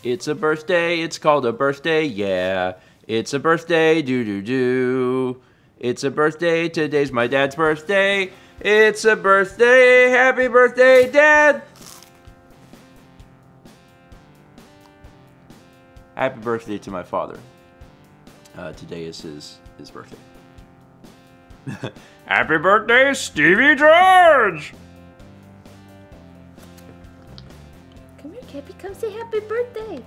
It's a birthday, it's called a birthday, yeah. It's a birthday, do-do-do. It's a birthday, today's my dad's birthday. It's a birthday, happy birthday, Dad! Happy birthday to my father. Today is his birthday. Happy birthday, Stevie George! Come here, Cappy. Come say happy birthday.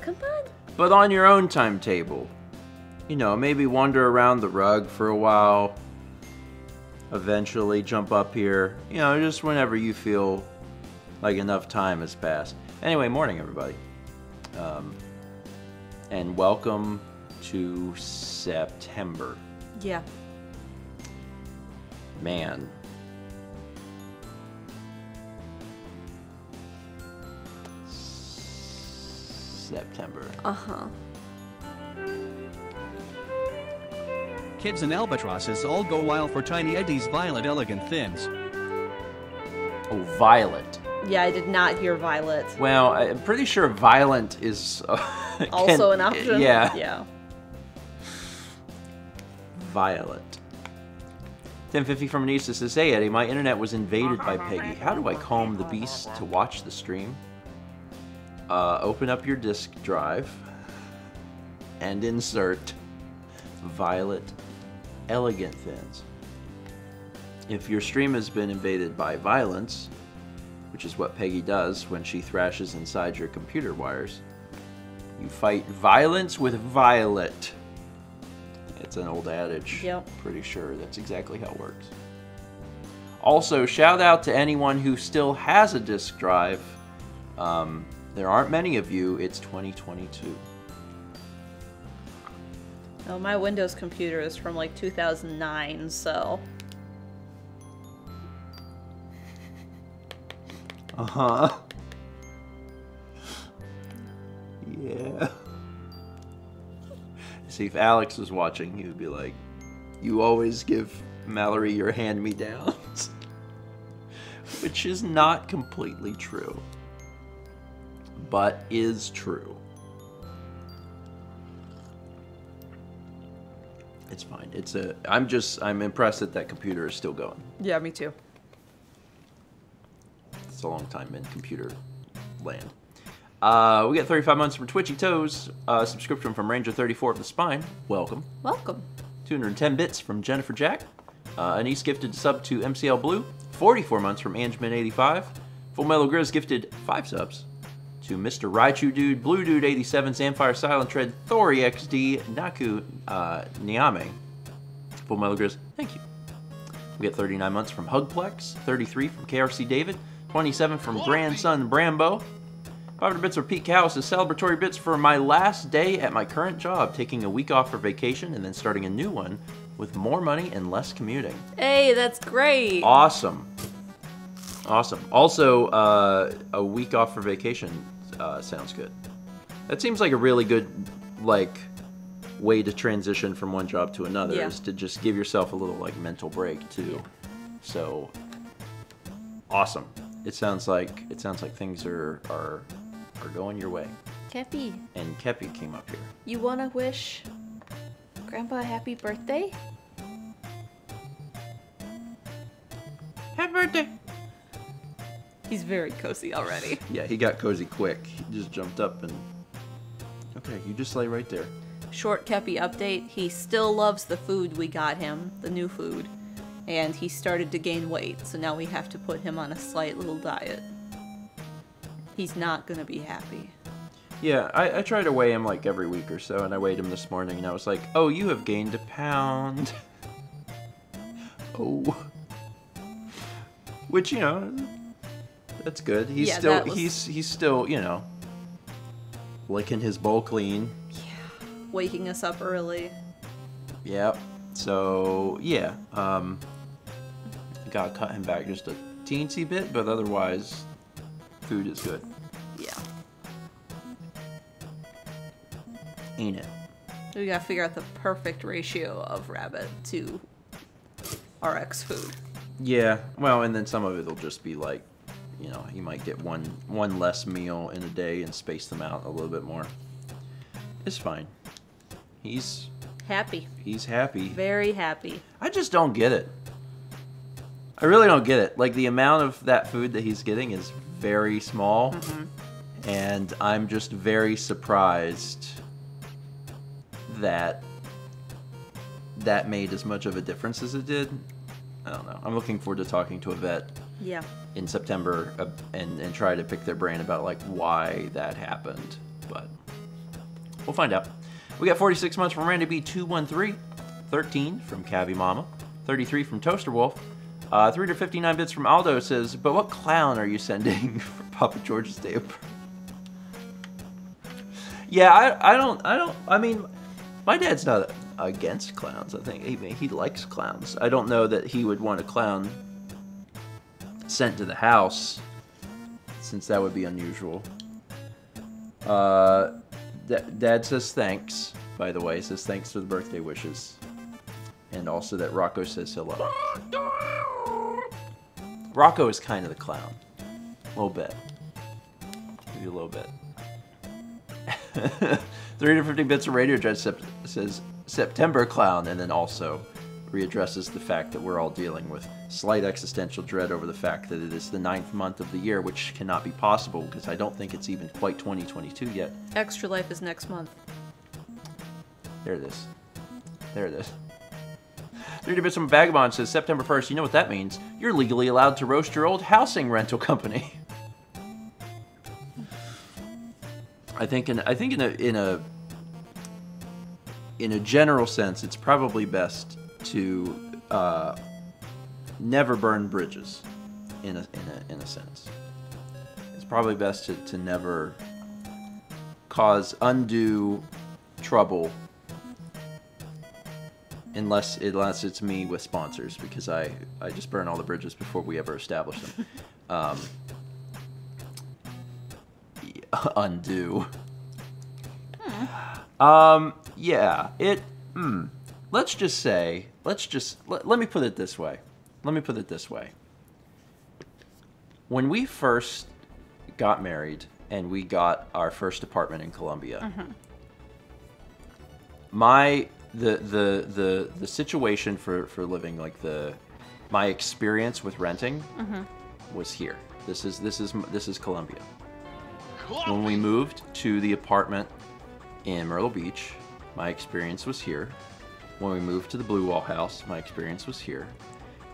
Come on. But on your own timetable. You know, maybe wander around the rug for a while. Eventually jump up here. You know, just whenever you feel like enough time has passed. Anyway, morning, everybody. And welcome to September. Yeah. Man. September. Uh-huh. Kids and albatrosses all go wild for Tiny Eddie's Violet Elegant Thins. Oh, Violet. Yeah, I did not hear Violet. Well, I'm pretty sure Violent is... Also an option? Yeah. Yeah. Violet. 1050 from Anissa says, hey Eddie, my internet was invaded by Peggy. How do I calm the beast to watch the stream? Open up your disk drive and insert Violet Elegant Thins. If your stream has been invaded by violence, which is what Peggy does when she thrashes inside your computer wires, you fight violence with Violet. It's an old adage. Yep. Pretty sure that's exactly how it works. Also, shout out to anyone who still has a disk drive. There aren't many of you. It's 2022. Oh, my Windows computer is from like 2009, so... Uh-huh. Yeah. See, if Alex was watching, he would be like, you always give Mallory your hand-me-downs. Which is not completely true. But is true. It's fine. I'm impressed that that computer is still going. Yeah, me too. It's a long time in computer land. We get 35 months from Twitchy Toes. Subscription from Ranger34 of the Spine. Welcome. Welcome. 210 bits from Jennifer Jack. Anise gifted sub to MCL Blue. 44 months from Angeman85. Full Metal Grizz gifted 5 subs to Mr. Raichu Dude, Blue Dude 87, Zamfire Silent Tread, Thori XD, Naku Niame. Full Metal Grizz, thank you. We get 39 months from Hugplex. 33 from KRC David. 27 from Grandson Brambo. 500 bits for Pete Callis as celebratory bits for my last day at my current job, taking a week off for vacation and then starting a new one with more money and less commuting. Hey, that's great. Awesome. Awesome. Also, a week off for vacation sounds good. That seems like a really good, like, way to transition from one job to another, is to just give yourself a little, like, mental break, too. So, awesome. It sounds like things are going your way. Kepi. And Kepi came up here. You wanna wish Grandpa a happy birthday? Happy birthday! He's very cozy already. Yeah, he got cozy quick. He just jumped up and... Okay, you just lay right there. Short Kepi update. He still loves the food we got him, the new food. And he started to gain weight, so now we have to put him on a slight little diet. He's not gonna be happy. Yeah, I try to weigh him like every week or so, and I weighed him this morning, and I was like, oh, you have gained a pound. Oh. Which, you know, that's good. He's he's still, you know, licking his bowl clean. Yeah. Waking us up early. Yep. So, yeah. Gotta cut him back just a teensy bit, but otherwise, food is good. Yeah. Ain't it? We gotta figure out the perfect ratio of rabbit to RX food. Yeah, well, and then some of it will just be like, you know, he might get one less meal in a day and space them out a little bit more. It's fine. He's happy. He's happy. Very happy. I just don't get it. I really don't get it. Like, the amount of that food that he's getting is very small, and I'm just very surprised that that made as much of a difference as it did. I don't know. I'm looking forward to talking to a vet in September and try to pick their brain about, like, why that happened. But we'll find out. We got 46 months from Randy B213, 13 from Cavi Mama, 33 from Toaster Wolf, 359 bits from Aldo says, but what clown are you sending for Papa George's Day of Birth? Yeah, I mean, my dad's not against clowns. I think he likes clowns. I don't know that he would want a clown sent to the house, since that would be unusual. Dad says thanks, by the way. He says thanks for the birthday wishes. And also that Rocco says hello. Rocco is kind of the clown. A little bit. Maybe a little bit. 350 bits of Radio Dread says September clown, and then also readdresses the fact that we're all dealing with slight existential dread over the fact that it is the 9th month of the year, which cannot be possible because I don't think it's even quite 2022 yet. Extra Life is next month. There it is. There it is. 3D Bits from Vagabond says September 1st, you know what that means? You're legally allowed to roast your old housing rental company. I think in a general sense, it's probably best to never burn bridges. In a sense, it's probably best to never cause undue trouble, unless it's me with sponsors, because I just burn all the bridges before we ever establish them. Undo. Yeah, let's just say, let me put it this way. When we first got married and we got our first apartment in Columbia, the situation for living, like my experience with renting was here. This is Columbia. When we moved to the apartment in Myrtle Beach, my experience was here. When we moved to the Blue Wall house, my experience was here.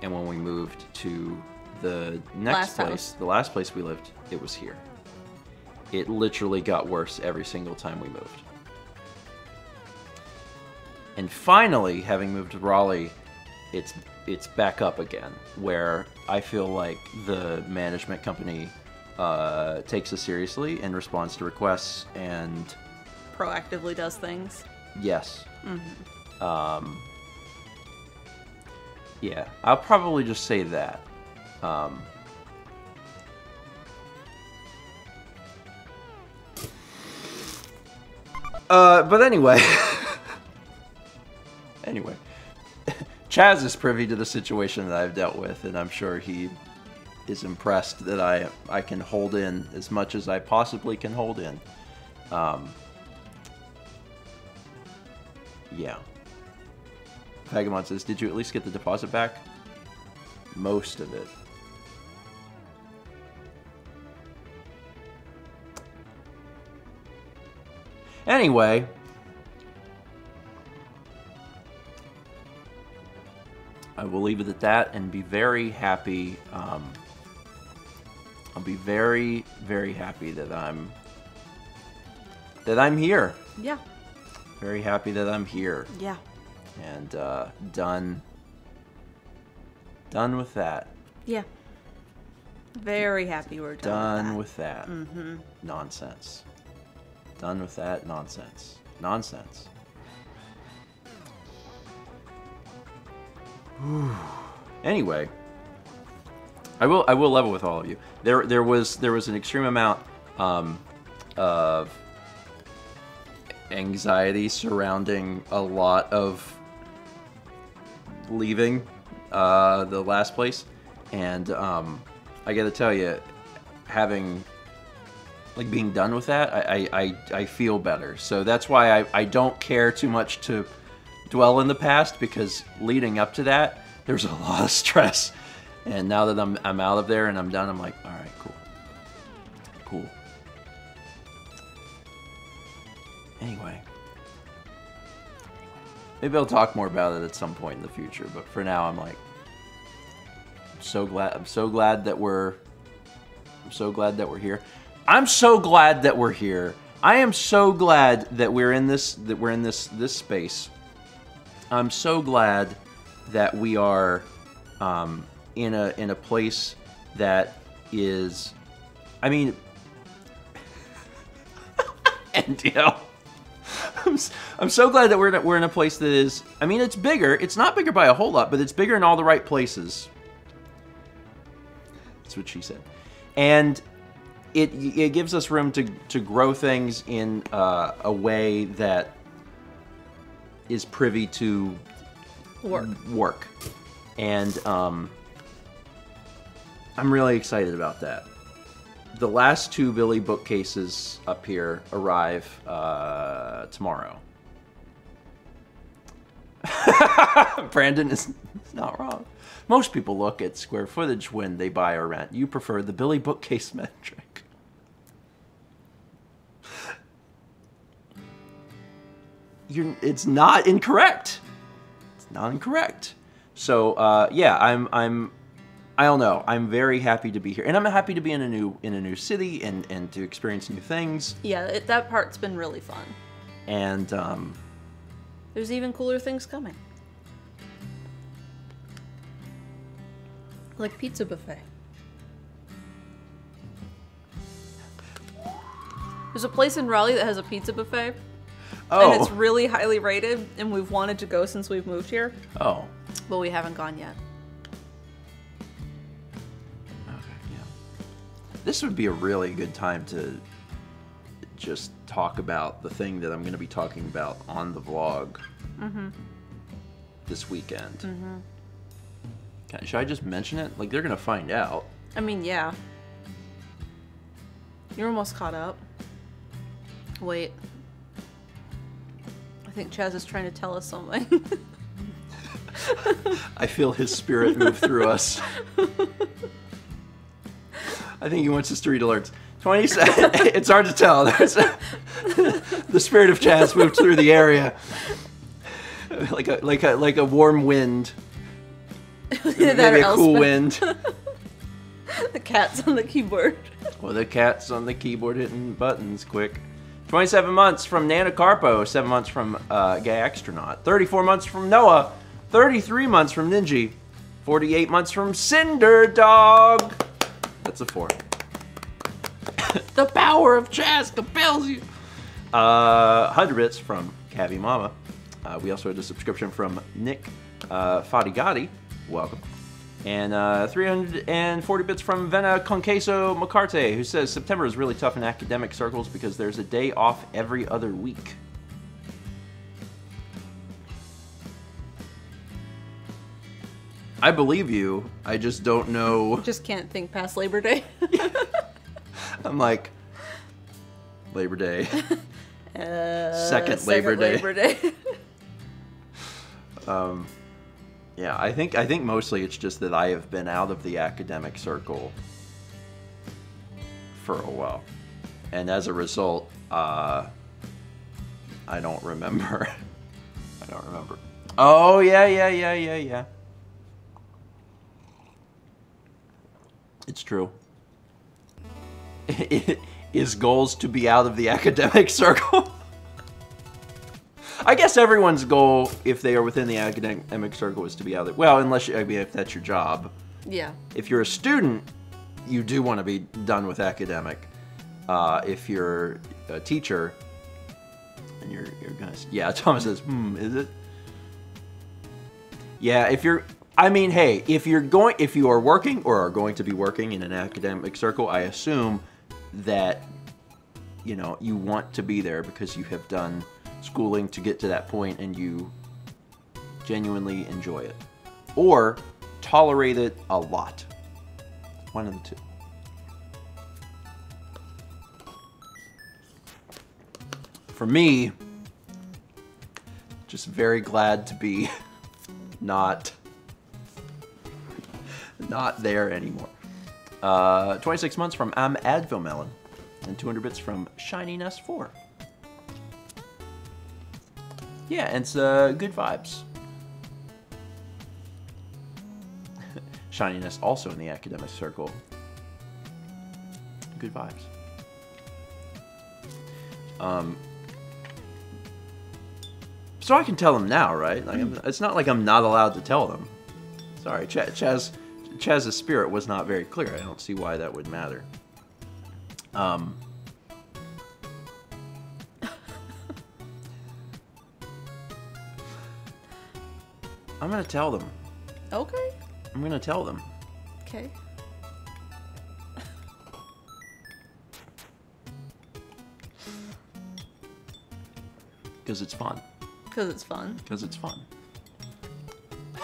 And when we moved to the next place, the last place we lived, it was here. It literally got worse every single time we moved. And finally, having moved to Raleigh, it's back up again, where I feel like the management company takes us seriously and responds to requests and proactively does things. Yes. Yeah, I'll probably just say that. But anyway. Anyway. Chaz is privy to the situation that I've dealt with, and I'm sure he is impressed that I can hold in as much as I possibly can hold in. Yeah. Pagamon says, did you at least get the deposit back? Most of it. Anyway. I will leave it at that and be very happy. I'll be very, very happy that I'm here. Yeah. Very happy that I'm here. Yeah. And done with that. Yeah. Very happy we're done with that. Nonsense. Done with that nonsense. Nonsense. Anyway, I will level with all of you. There was an extreme amount of anxiety surrounding a lot of leaving the last place, and I got to tell you, having, like, being done with that, I feel better. So that's why I don't care too much to dwell in the past, because leading up to that, there's a lot of stress. And now that I'm out of there and I'm done, I'm like, all right, cool. Cool. Anyway. Maybe I'll talk more about it at some point in the future, but for now I'm like, I'm so glad that we're here. I'm so glad that we're here. I am so glad that we're in this space. I'm so glad that we are in a place that is, I mean, and you know, I'm so glad that we're in a place that is, I mean, it's bigger. It's not bigger by a whole lot, but it's bigger in all the right places. That's what she said. And it gives us room to grow things in a way that is privy to work. And I'm really excited about that. The last 2 Billy bookcases up here arrive tomorrow. Brandon is not wrong. Most people look at square footage when they buy or rent. You prefer the Billy bookcase metric. It's not incorrect. It's not incorrect. So yeah, I don't know. I'm very happy to be here, and I'm happy to be in a new city and to experience new things. Yeah, that part's been really fun. And there's even cooler things coming, like pizza buffet. There's a place in Raleigh that has a pizza buffet. Oh. And it's really highly rated, and we've wanted to go since we've moved here. Oh. But we haven't gone yet. This would be a really good time to just talk about the thing that I'm going to be talking about on the vlog this weekend. Should I just mention it? Like, they're going to find out. I mean, yeah. You're almost caught up. Wait. I think Chaz is trying to tell us something. I feel his spirit move through us. I think he wants us to read alerts. 27. It's hard to tell. The spirit of Chaz moved through the area, like a warm wind, maybe a cool wind. The cat's on the keyboard. Well, the cat's on the keyboard hitting buttons quick. 27 months from Nana Carpo. 7 months from Gay Extronaut. 34 months from Noah. 33 months from Ninji. 48 months from Cinder Dog. That's a 4. The power of Chaz compels you. 100 bits from Cavi Mama. We also had a subscription from Nick Fatigati. Welcome. And 340 bits from Vena Conqueso Macarte, who says September is really tough in academic circles because there's a day off every other week. I believe you. I just don't know. Just can't think past Labor Day. I'm like, Labor Day. Second Labor Day. Yeah, I think mostly it's just that I have been out of the academic circle for a while, and as a result, I don't remember. I don't remember. Oh yeah. It's true. Is goals to be out of the academic circle? I guess everyone's goal, if they are within the academic circle, is to be out of it. Well, unless if that's your job. Yeah. If you're a student, you do want to be done with academic. If you're a teacher, and you're gonna, yeah. Thomas says, is it? Yeah. If you're, I mean, hey, if you are working or are going to be working in an academic circle, I assume that you want to be there because you have done schooling to get to that point and you genuinely enjoy it or tolerate it a lot. One of the two. for me, just very glad to be not there anymore. 26 months from Advomelon, and 200 bits from ShinyNest4. Yeah, and it's good vibes. ShinyNest also in the academic circle. Good vibes. So I can tell them now, right? Like, it's not like I'm not allowed to tell them. Sorry, Chaz's spirit was not very clear. I don't see why that would matter. I'm gonna tell them. Okay. I'm gonna tell them. Okay. Because it's fun. Because it's fun. Because it's fun.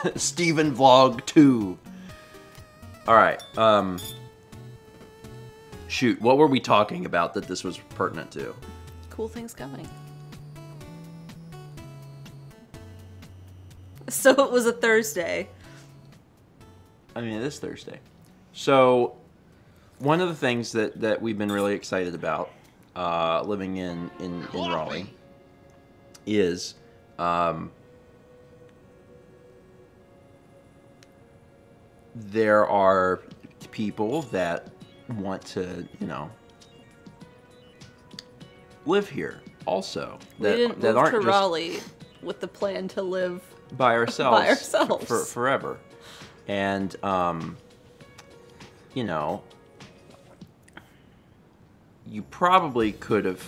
StephenVOD 2. Alright, shoot, what were we talking about that this was pertinent to? Cool things coming. So it was a Thursday. I mean, it is Thursday. So, one of the things that we've been really excited about, living in Raleigh, is there are people that want to, you know, live here also. We didn't move to Raleigh with the plan to live by ourselves, by ourselves. For forever. And, you know, you probably could have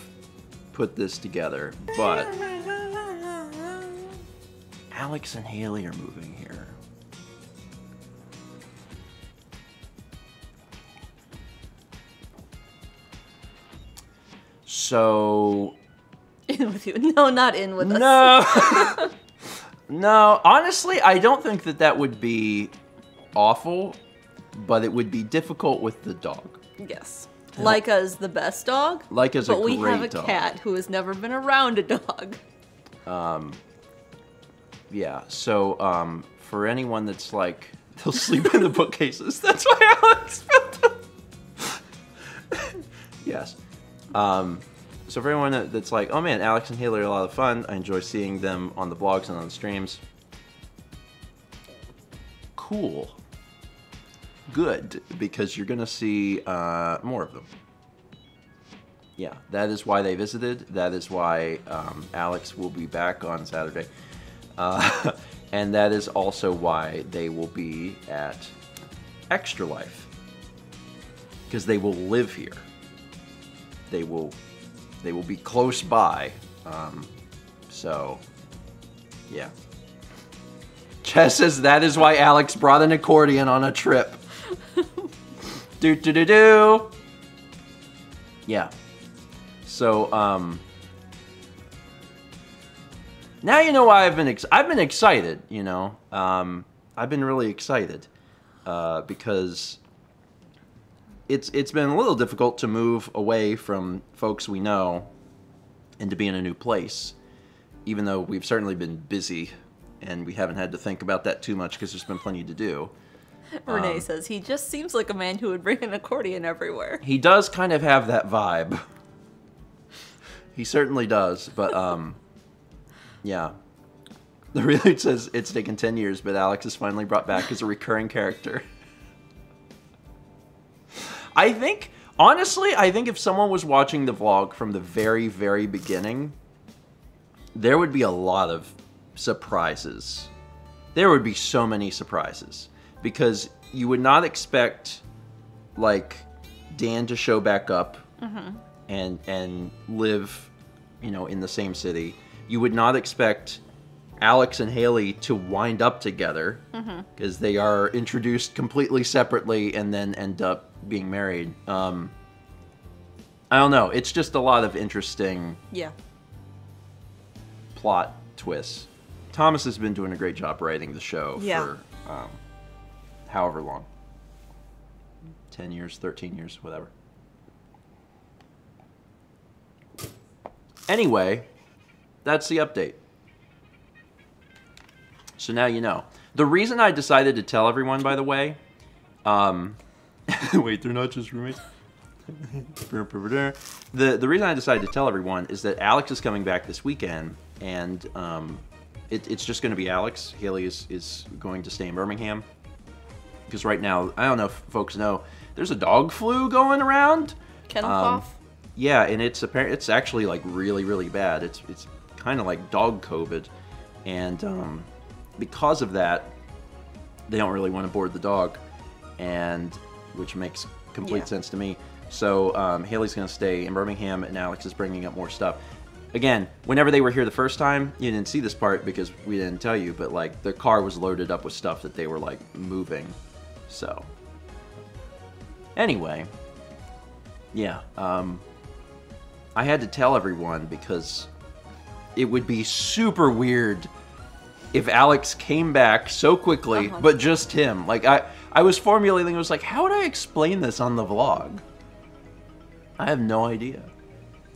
put this together, but Alex and Haley are moving here. So... In with you. No, not in with us. No! No, honestly, I don't think that would be awful, but it would be difficult with the dog. Yes. Laika's the best dog. Laika's a great dog. But we have a cat who has never been around a dog. Yeah, so, for anyone that's like, they'll sleep in the bookcases, that's why Alex built them. Yes. So for everyone that's like, oh man, Alex and Haley are a lot of fun. I enjoy seeing them on the vlogs and on the streams. Cool. Good, because you're going to see more of them. Yeah, that is why they visited. That is why Alex will be back on Saturday. And that is also why they will be at Extra Life. Because they will live here. They will be close by. So, yeah. Chess says that is why Alex brought an accordion on a trip. Do. Yeah. So, now you know why I've been excited, you know. I've been really excited because it's been a little difficult to move away from folks we know and to be in a new place, even though we've certainly been busy and we haven't had to think about that too much because there's been plenty to do. Renee says he just seems like a man who would bring an accordion everywhere. He does kind of have that vibe. He certainly does, but yeah. The reader says it's taken 10 years, but Alex is finally brought back as a recurring character. I think, honestly, if someone was watching the vlog from the very, very beginning, there would be a lot of surprises. There would be so many surprises. Because you would not expect, like, Dan to show back up and live, you know, in the same city. You would not expect Alex and Haley to wind up together because they are introduced completely separately and then end up being married. I don't know. It's just a lot of interesting plot twists. Thomas has been doing a great job writing the show for however long. 10 years, 13 years, whatever. Anyway, that's the update. So now you know. The reason I decided to tell everyone, by the way, wait, they're not just roommates. The reason I decided to tell everyone is that Alex is coming back this weekend, and it's just going to be Alex. Haley is going to stay in Birmingham. Because right now, I don't know if folks know, there's a dog flu going around. Kennel cough? Yeah, and it's actually like really, really bad. It's kind of like dog COVID. And because of that, they don't really want to board the dog, and which makes complete sense to me. So Haley's going to stay in Birmingham, and Alex is bringing up more stuff. Again, whenever they were here the first time, you didn't see this part because we didn't tell you, but like the car was loaded up with stuff that they were like moving. So anyway, yeah, I had to tell everyone because it would be super weird if Alex came back so quickly, but just him. Like I was formulating, I was like, how would I explain this on the vlog? I have no idea.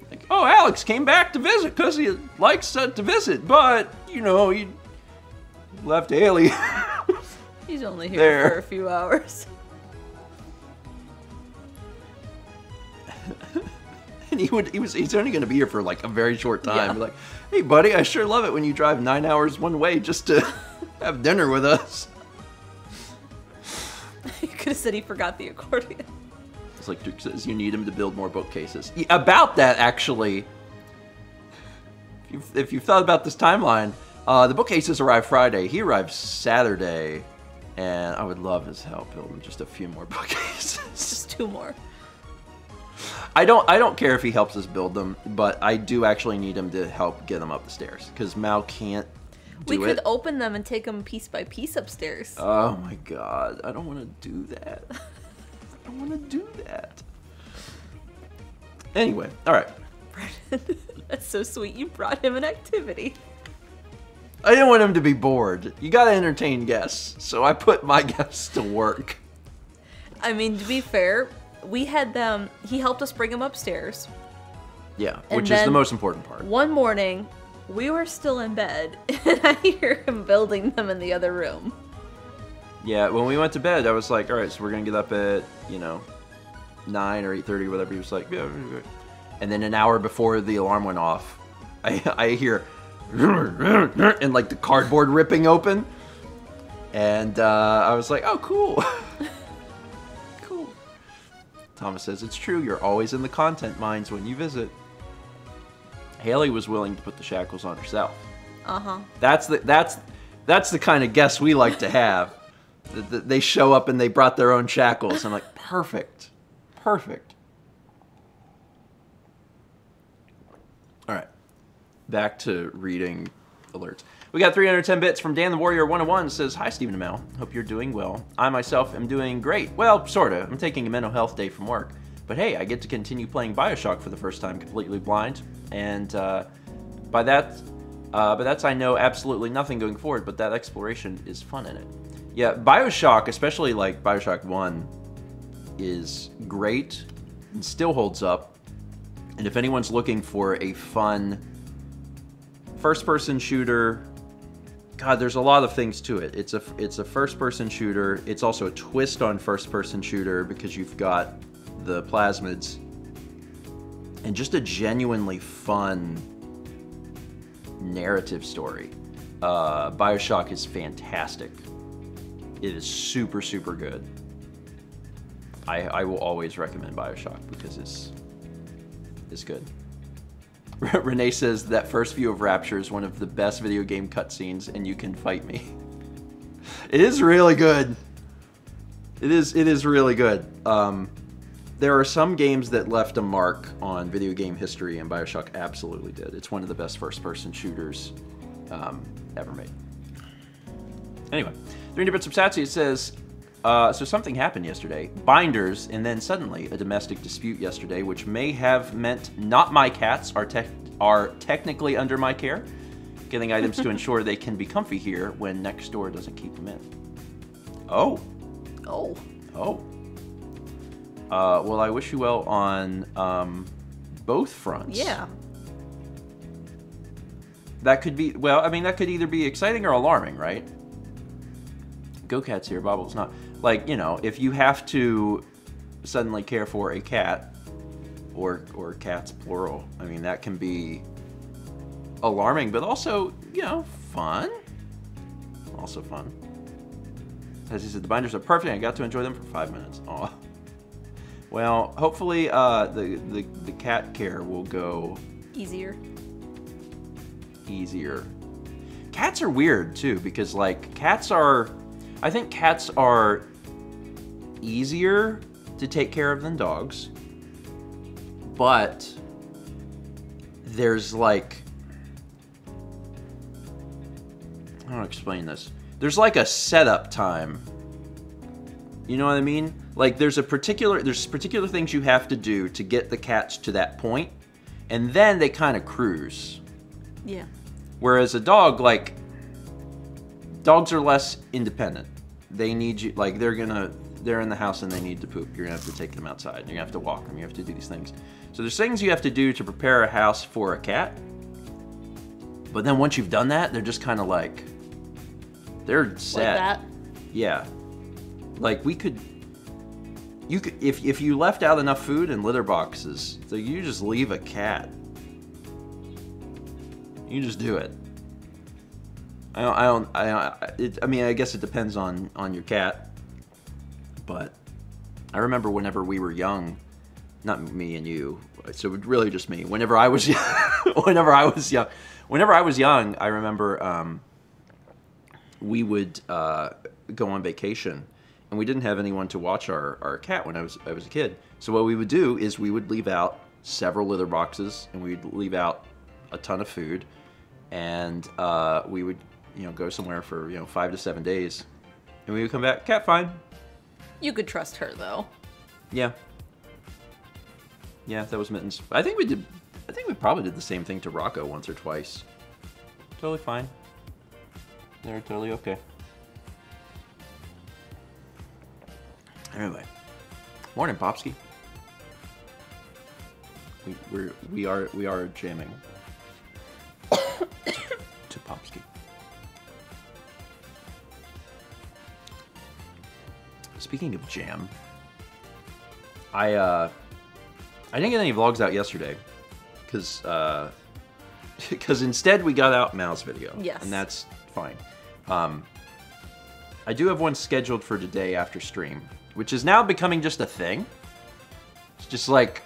Like, oh, Alex came back to visit because he likes to visit, but, you know, he left Haley. He's only here for a few hours. And he's only going to be here for like a very short time. Like, hey, buddy, I sure love it when you drive 9 hours one way just to have dinner with us. You could have said he forgot the accordion. It's like Duke says, you need him to build more bookcases. Yeah, about that, actually, if you've thought about this timeline, the bookcases arrive Friday. He arrives Saturday, and I would love his help building just a few more bookcases. Just 2 more. I don't care if he helps us build them, but I do actually need him to help get them up the stairs because Mal can't do it. We could open them and take them piece by piece upstairs. Oh my god, I don't want to do that. I don't want to do that. Anyway, all right. That's so sweet. You brought him an activity. I didn't want him to be bored. You gotta entertain guests, so I put my guests to work. I mean, to be fair, we had them. He helped us bring them upstairs. Yeah, which is the most important part. One morning, we were still in bed, and I hear him building them in the other room. Yeah, when we went to bed, I was like, all right, so we're going to get up at, 9 or 8:30 or whatever. He was like, yeah. And then an hour before the alarm went off, I hear, and like the cardboard ripping open. And I was like, oh, cool. Cool. Thomas says, it's true, you're always in the content mines when you visit. Haley was willing to put the shackles on herself. That's the kind of guests we like to have. They show up and they brought their own shackles. I'm like, perfect. Perfect. All right. Back to reading alerts. We got 310 bits from Dan the Warrior 101. Says, hi, Stephen and Mel. Hope you're doing well. I myself am doing great. Well, sort of. I'm taking a mental health day from work. But hey, I get to continue playing Bioshock for the first time completely blind. And by that's I know absolutely nothing going forward, but that exploration is fun in it. Yeah, Bioshock, especially like Bioshock 1, is great and still holds up. And if anyone's looking for a fun first-person shooter, God, there's a lot of things to it. It's a first-person shooter. It's also a twist on first-person shooter because you've got the plasmids. And just a genuinely fun narrative story. Bioshock is fantastic. It is super, super good. I will always recommend Bioshock because it's good. Renee says that first view of Rapture is one of the best video game cutscenes, and you can fight me. It is really good. It is really good. There are some games that left a mark on video game history, and Bioshock absolutely did. It's one of the best first-person shooters ever made. Anyway, 300 bits from Satsy, it says, so something happened yesterday. Binders, and then suddenly a domestic dispute yesterday, which may have meant not my cats are technically under my care. Getting items to ensure they can be comfy here when next door doesn't keep them in. Oh. Oh. Oh. Well, I wish you well on both fronts. Yeah. that could be, well, I mean, that could either be exciting or alarming, right? Go Cat's here, Bobble's not. Like, you know, if you have to suddenly care for a cat, or cats plural, I mean, that can be alarming, but also, you know, fun. Also fun. As he said, the binders are perfect. I got to enjoy them for 5 minutes. Aw. Well, hopefully the cat care will go easier. Cats are weird too, because like I think cats are easier to take care of than dogs, but there's like, I don't know, explain this. There's like a setup time. You know what I mean? Like there's particular things you have to do to get the cats to that point, and then they kind of cruise. Yeah. Whereas a dog, like, dogs are less independent. They need you, like, they're in the house and they need to poop. You're gonna have to take them outside. You're gonna have to walk them. You have to do these things. So there's things you have to do to prepare a house for a cat. But then once you've done that, they're just kind of like, they're set. Like that? Yeah. Like you could, if you left out enough food in litter boxes, so you just leave a cat. You just do it. I mean, I guess it depends on your cat. But I remember whenever we were young, not me and you, so really just me. Whenever I was young, whenever I was young, I remember we would go on vacation, and we didn't have anyone to watch our cat when I was a kid. So what we would do is we would leave out several litter boxes, and we'd leave out a ton of food, and we would, you know, go somewhere for, you know, 5 to 7 days, and we would come back, cat fine. You could trust her though. Yeah. Yeah, that was Mittens. I think we probably did the same thing to Rocco once or twice. Totally fine. They're totally okay. Anyway, morning, Popsky. We are jamming to Popsky. Speaking of jam, I didn't get any vlogs out yesterday because instead we got out Mal's video. Yes. And that's fine. I do have one scheduled for today after stream, which is now becoming just a thing. It's just like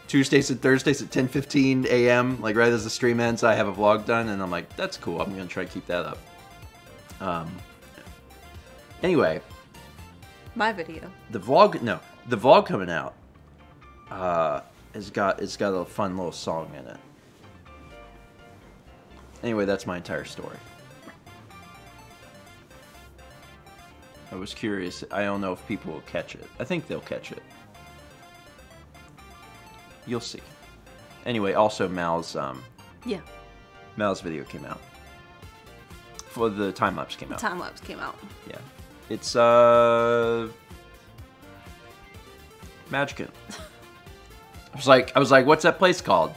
Tuesdays and Thursdays at 10:15 a.m. Like right as the stream ends, I have a vlog done, and I'm like, that's cool. I'm gonna try to keep that up. Anyway, my video. The vlog coming out it's got a fun little song in it. Anyway, that's my entire story. I was curious. I don't know if people will catch it. I think they'll catch it. You'll see. Anyway, also Mal's Mal's video came out. For the time lapse came out. Time lapse came out. Yeah. It's Magicant. I was like, what's that place called?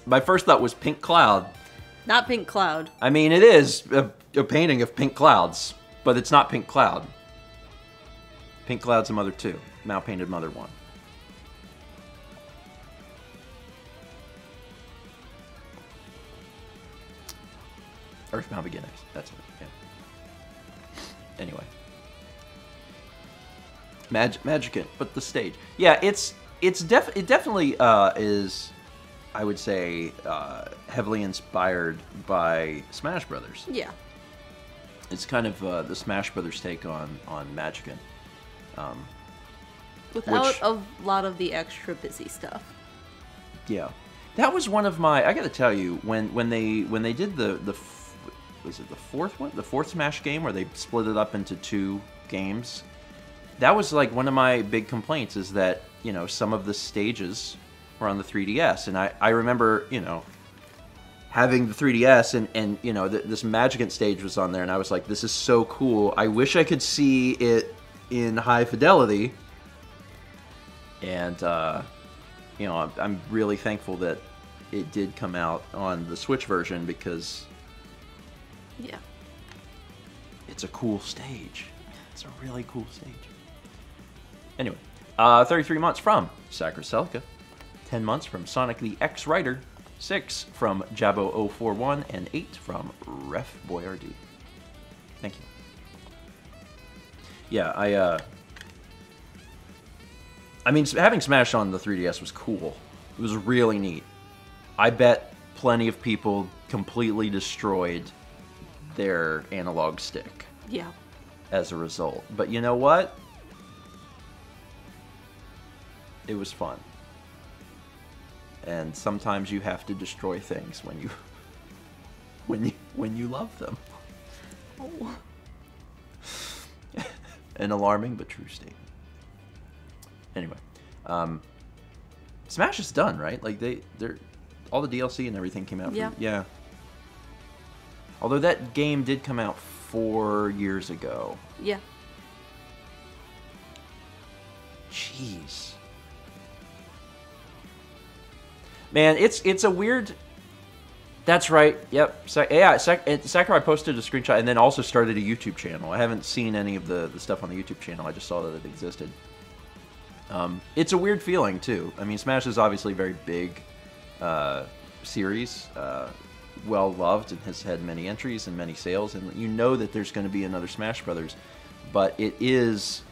My first thought was Pink Cloud. Not Pink Cloud. I mean, it is a painting of pink clouds, but it's not Pink Cloud. Pink Cloud's a mother 2. Mal painted mother 1. Earth Mal Beginnings. That's it. Yeah. Anyway. Magicant, but the stage. Yeah, it definitely is, I would say, heavily inspired by Smash Brothers. Yeah. It's kind of the Smash Brothers take on Magicant. Without a lot of the extra busy stuff. Yeah. That was one of my, I gotta tell you, when they did was it the fourth one? The fourth Smash game where they split it up into 2 games. That was like one of my big complaints, is that, you know, some of the stages were on the 3DS, and I remember, you know, having the 3DS and you know, this Magicant stage was on there, and I was like, this is so cool. I wish I could see it in high fidelity. And you know, I'm really thankful that it did come out on the Switch version because Yeah. it's a cool stage. It's a really cool stage. Anyway, 33 months from Sakura Celica, 10 months from Sonic the X-Rider, 6 from Jabo041, and 8 from Ref Boyardee. Thank you. Yeah, I mean, having Smash on the 3DS was cool. It was really neat. I bet plenty of people completely destroyed their analog stick Yeah. as a result. But you know what? It was fun. And sometimes you have to destroy things when you love them. Oh. An alarming but true statement. Anyway, Smash is done, right? Like they're all the DLC and everything came out. Yeah. Yeah. Although that game did come out 4 years ago. Yeah. Jeez. Man, it's a weird. That's right. Yep. Sakurai posted a screenshot and then also started a YouTube channel. I haven't seen any of the stuff on the YouTube channel. I just saw that it existed. It's a weird feeling too. I mean, Smash is obviously a very big series, well loved, and has had many entries and many sales. And you know that there's going to be another Smash Brothers, but it is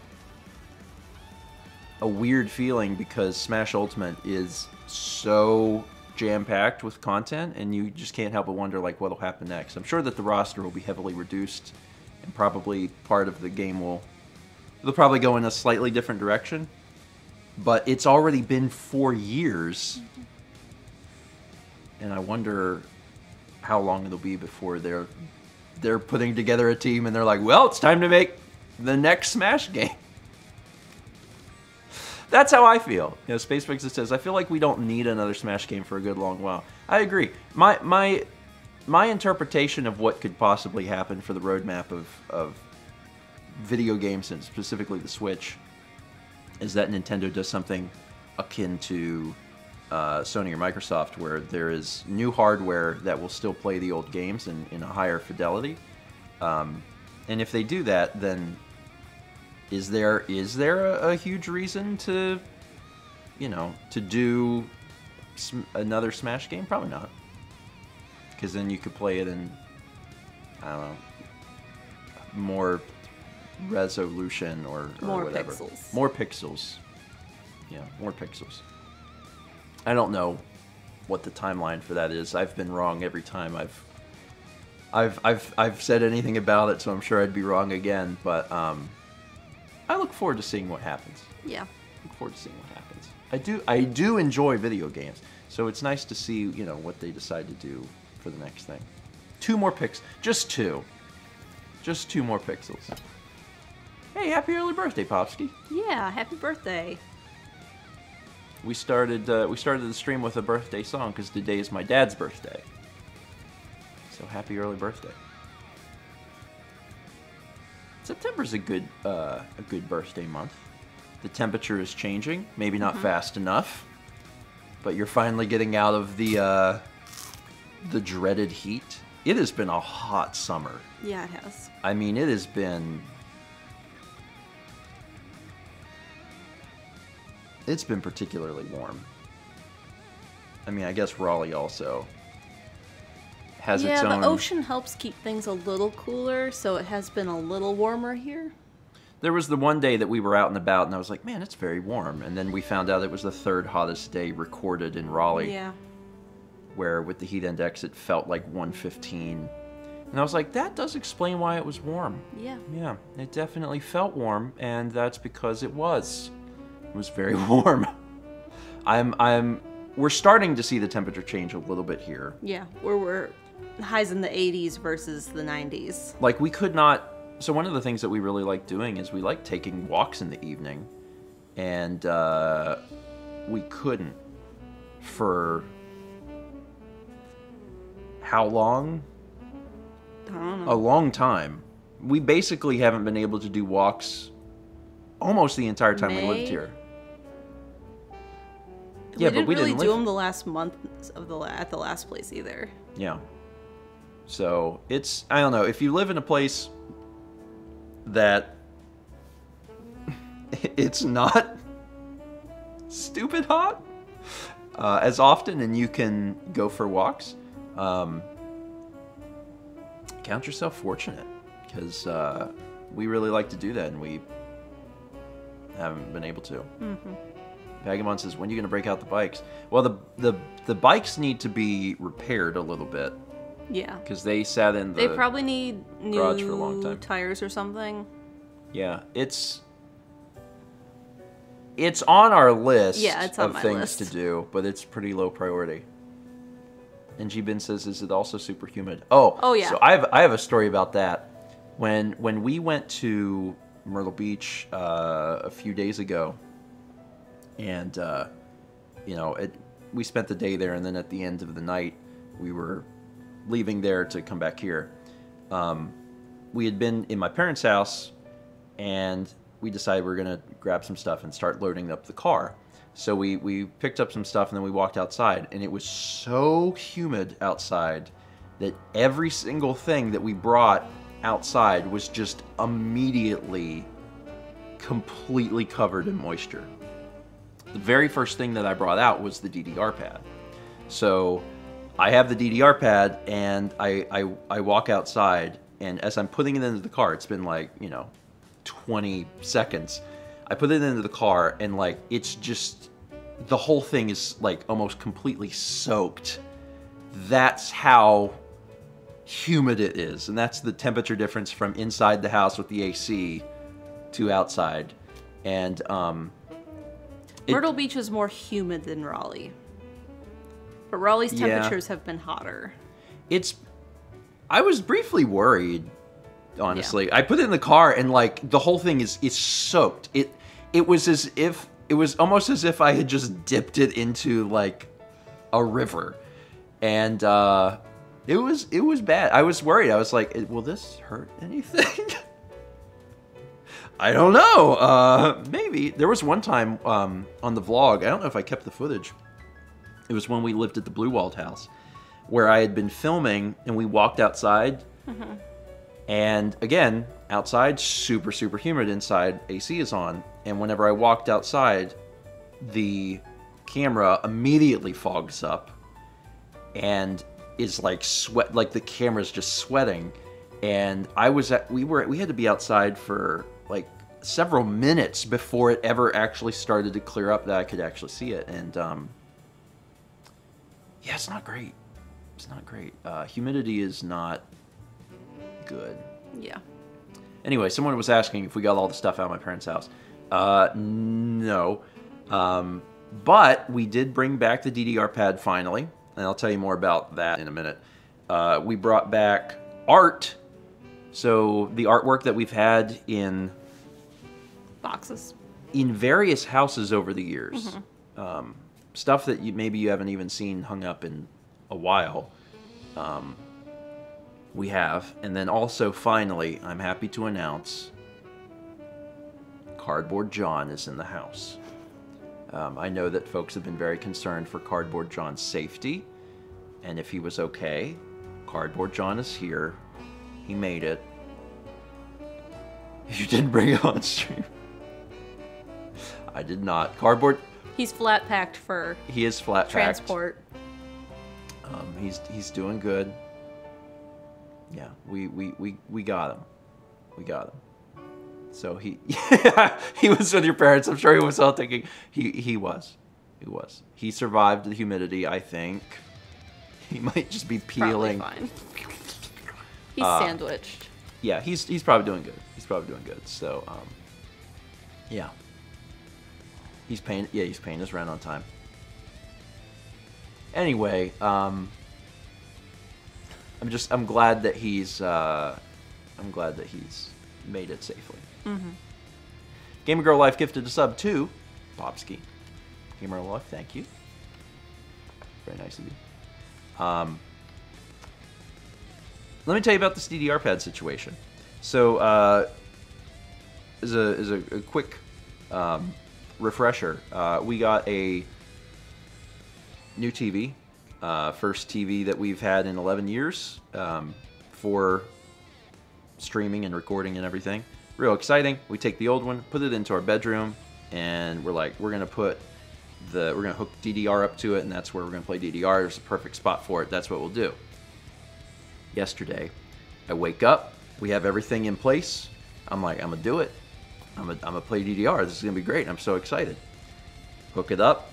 a weird feeling because Smash Ultimate is so jam-packed with content, and you just can't help but wonder like what'll happen next. I'm sure that the roster will be heavily reduced, and probably part of the game they'll probably go in a slightly different direction. But it's already been 4 years, and I wonder how long it'll be before they're putting together a team and they're like, well, it's time to make the next Smash game. That's how I feel. You know, Space Fixer says, I feel like we don't need another Smash game for a good long while. I agree. My interpretation of what could possibly happen for the roadmap of video games, and specifically the Switch, is that Nintendo does something akin to Sony or Microsoft, where there is new hardware that will still play the old games in a higher fidelity. And if they do that, then is there a huge reason to, to do another Smash game? Probably not. Because then you could play it in, I don't know, more resolution or more whatever. pixels. More pixels. Yeah, more pixels. I don't know what the timeline for that is. I've been wrong every time I've said anything about it, so I'm sure I'd be wrong again. But I look forward to seeing what happens. Yeah. Look forward to seeing what happens. I do enjoy video games, so it's nice to see what they decide to do for the next thing. 2 more pixels, just 2 more pixels. Hey, happy early birthday, Popsky. Yeah, happy birthday. We started the stream with a birthday song because today is my dad's birthday. So happy early birthday. September's a good birthday month. The temperature is changing, maybe not fast enough, but you're finally getting out of the dreaded heat. It has been a hot summer. Yeah, it has. I mean, it has been. It's been particularly warm. I mean, I guess Raleigh also has its own... Yeah, the ocean helps keep things a little cooler, so it has been a little warmer here. There was the one day that we were out and about, and I was like, man, it's very warm. And then we found out it was the 3rd hottest day recorded in Raleigh. Yeah. Where with the heat index, it felt like 115. And I was like, that does explain why it was warm. Yeah. Yeah, it definitely felt warm, and that's because it was. It was very warm. We're starting to see the temperature change a little bit here. Yeah, we're highs in the 80s versus the 90s. Like, we could not... So one of the things that we really like doing is we like taking walks in the evening. And we couldn't for... How long? I don't know. A long time. We basically haven't been able to do walks almost the entire time we lived here. Yeah, we didn't we really didn't do live- them the last month at the last place either. Yeah. So it's, I don't know, if you live in a place that it's not stupid hot as often and you can go for walks, count yourself fortunate, because we really like to do that and we haven't been able to. Mm-hmm. Vagabond says, when are you going to break out the bikes? Well, the bikes need to be repaired a little bit. Yeah. Because they sat in the They probably need garage for a long new time. tires or something. Yeah, it's on our list Yeah, it's on of my things list. to do, but it's pretty low priority. And G-Bin says, is it also super humid? Oh yeah. So I have a story about that. When we went to Myrtle Beach a few days ago, and we spent the day there, and then at the end of the night, we were leaving there to come back here. We had been in my parents' house, and we decided we were going to grab some stuff and start loading up the car. So we picked up some stuff, and then we walked outside, and it was so humid outside that every single thing that we brought outside was just immediately completely covered in moisture. The very first thing that I brought out was the DDR pad. So I have the DDR pad, and I walk outside, and as I'm putting it into the car, it's been like, 20 seconds. I put it into the car, and like, it's just, the whole thing is like almost completely soaked. That's how humid it is, and that's the temperature difference from inside the house with the AC to outside. And Myrtle Beach is more humid than Raleigh. But Raleigh's Yeah. temperatures have been hotter. I was briefly worried, honestly. Yeah. I put it in the car, and like the whole thing is soaked. It was almost as if I had just dipped it into like a river, and it was bad. I was worried. I was like, will this hurt anything? I don't know. Maybe. There was one time on the vlog, I don't know if I kept the footage. It was when we lived at the Blue Walled house, where I had been filming, and we walked outside. Mm-hmm. And again, outside, super, super humid. Inside, AC is on. And whenever I walked outside, the camera immediately fogs up and is like sweat, like the camera's just sweating. And we had to be outside for like several minutes before it ever actually started to clear up that I could actually see it. And yeah, it's not great. It's not great. Humidity is not good. Yeah. Anyway, someone was asking if we got all the stuff out of my parents' house. No. But we did bring back the DDR pad finally, and I'll tell you more about that in a minute. We brought back art. So the artwork that we've had in boxes in various houses over the years. Mm-hmm. Stuff that maybe you haven't even seen hung up in a while. We have. And then also, finally, I'm happy to announce Cardboard John is in the house. I know that folks have been very concerned for Cardboard John's safety, and if he was okay. Cardboard John is here. He made it. You didn't bring it on stream. I did not. Cardboard... He's flat packed for He is flat packed. transport. He's doing good. Yeah, we got him. We got him. So he was with your parents. I'm sure he was all thinking he was. He survived the humidity, I think. He might just be peeling. Probably fine. He's sandwiched. Yeah, he's probably doing good. He's probably doing good. So yeah. He's paying his rent on time. Anyway, I'm glad that he's made it safely. Mm-hmm. Gamer Girl Life gifted a sub to Bobski. Gamer Girl Life, thank you. Very nice of you. Let me tell you about this DDR pad situation. So, as a quick refresher, we got a new TV. First TV that we've had in 11 years for streaming and recording and everything. Real exciting. We take the old one, put it into our bedroom, and we're like, we're gonna hook DDR up to it, and that's where we're gonna play DDR. There's a perfect spot for it. That's what we'll do. Yesterday, I wake up. We have everything in place. I'm like, I'm gonna do it. I'm gonna play DDR. This is gonna be great. I'm so excited. Hook it up.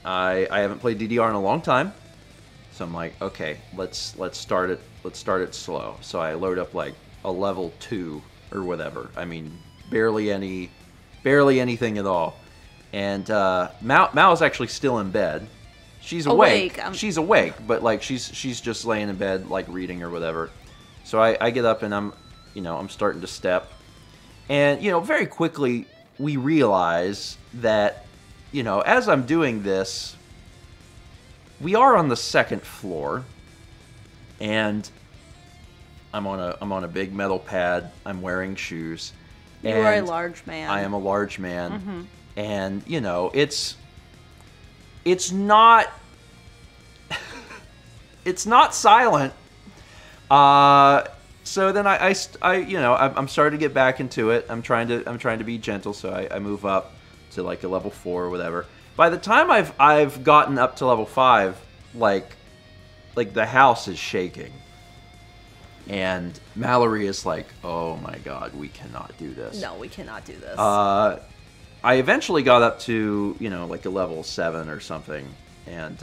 I haven't played DDR in a long time, so I'm like, okay, let's start it. Let's start it slow. So I load up like a level 2 or whatever. I mean, barely anything at all. And Mal is actually still in bed. She's awake. She's awake, but like she's just laying in bed, like reading or whatever. So I get up and I'm starting to step, and very quickly we realize that as I'm doing this, we are on the 2nd floor, and I'm on a big metal pad. I'm wearing shoes. You are a large man. I am a large man. Mm-hmm. And, it's not it's not silent. So then I'm starting to get back into it. I'm trying to be gentle, so I move up to like a level 4 or whatever. By the time I've gotten up to level 5, like the house is shaking. And Mallory is like, "Oh my God, we cannot do this." No, we cannot do this. I eventually got up to, like a level 7 or something, and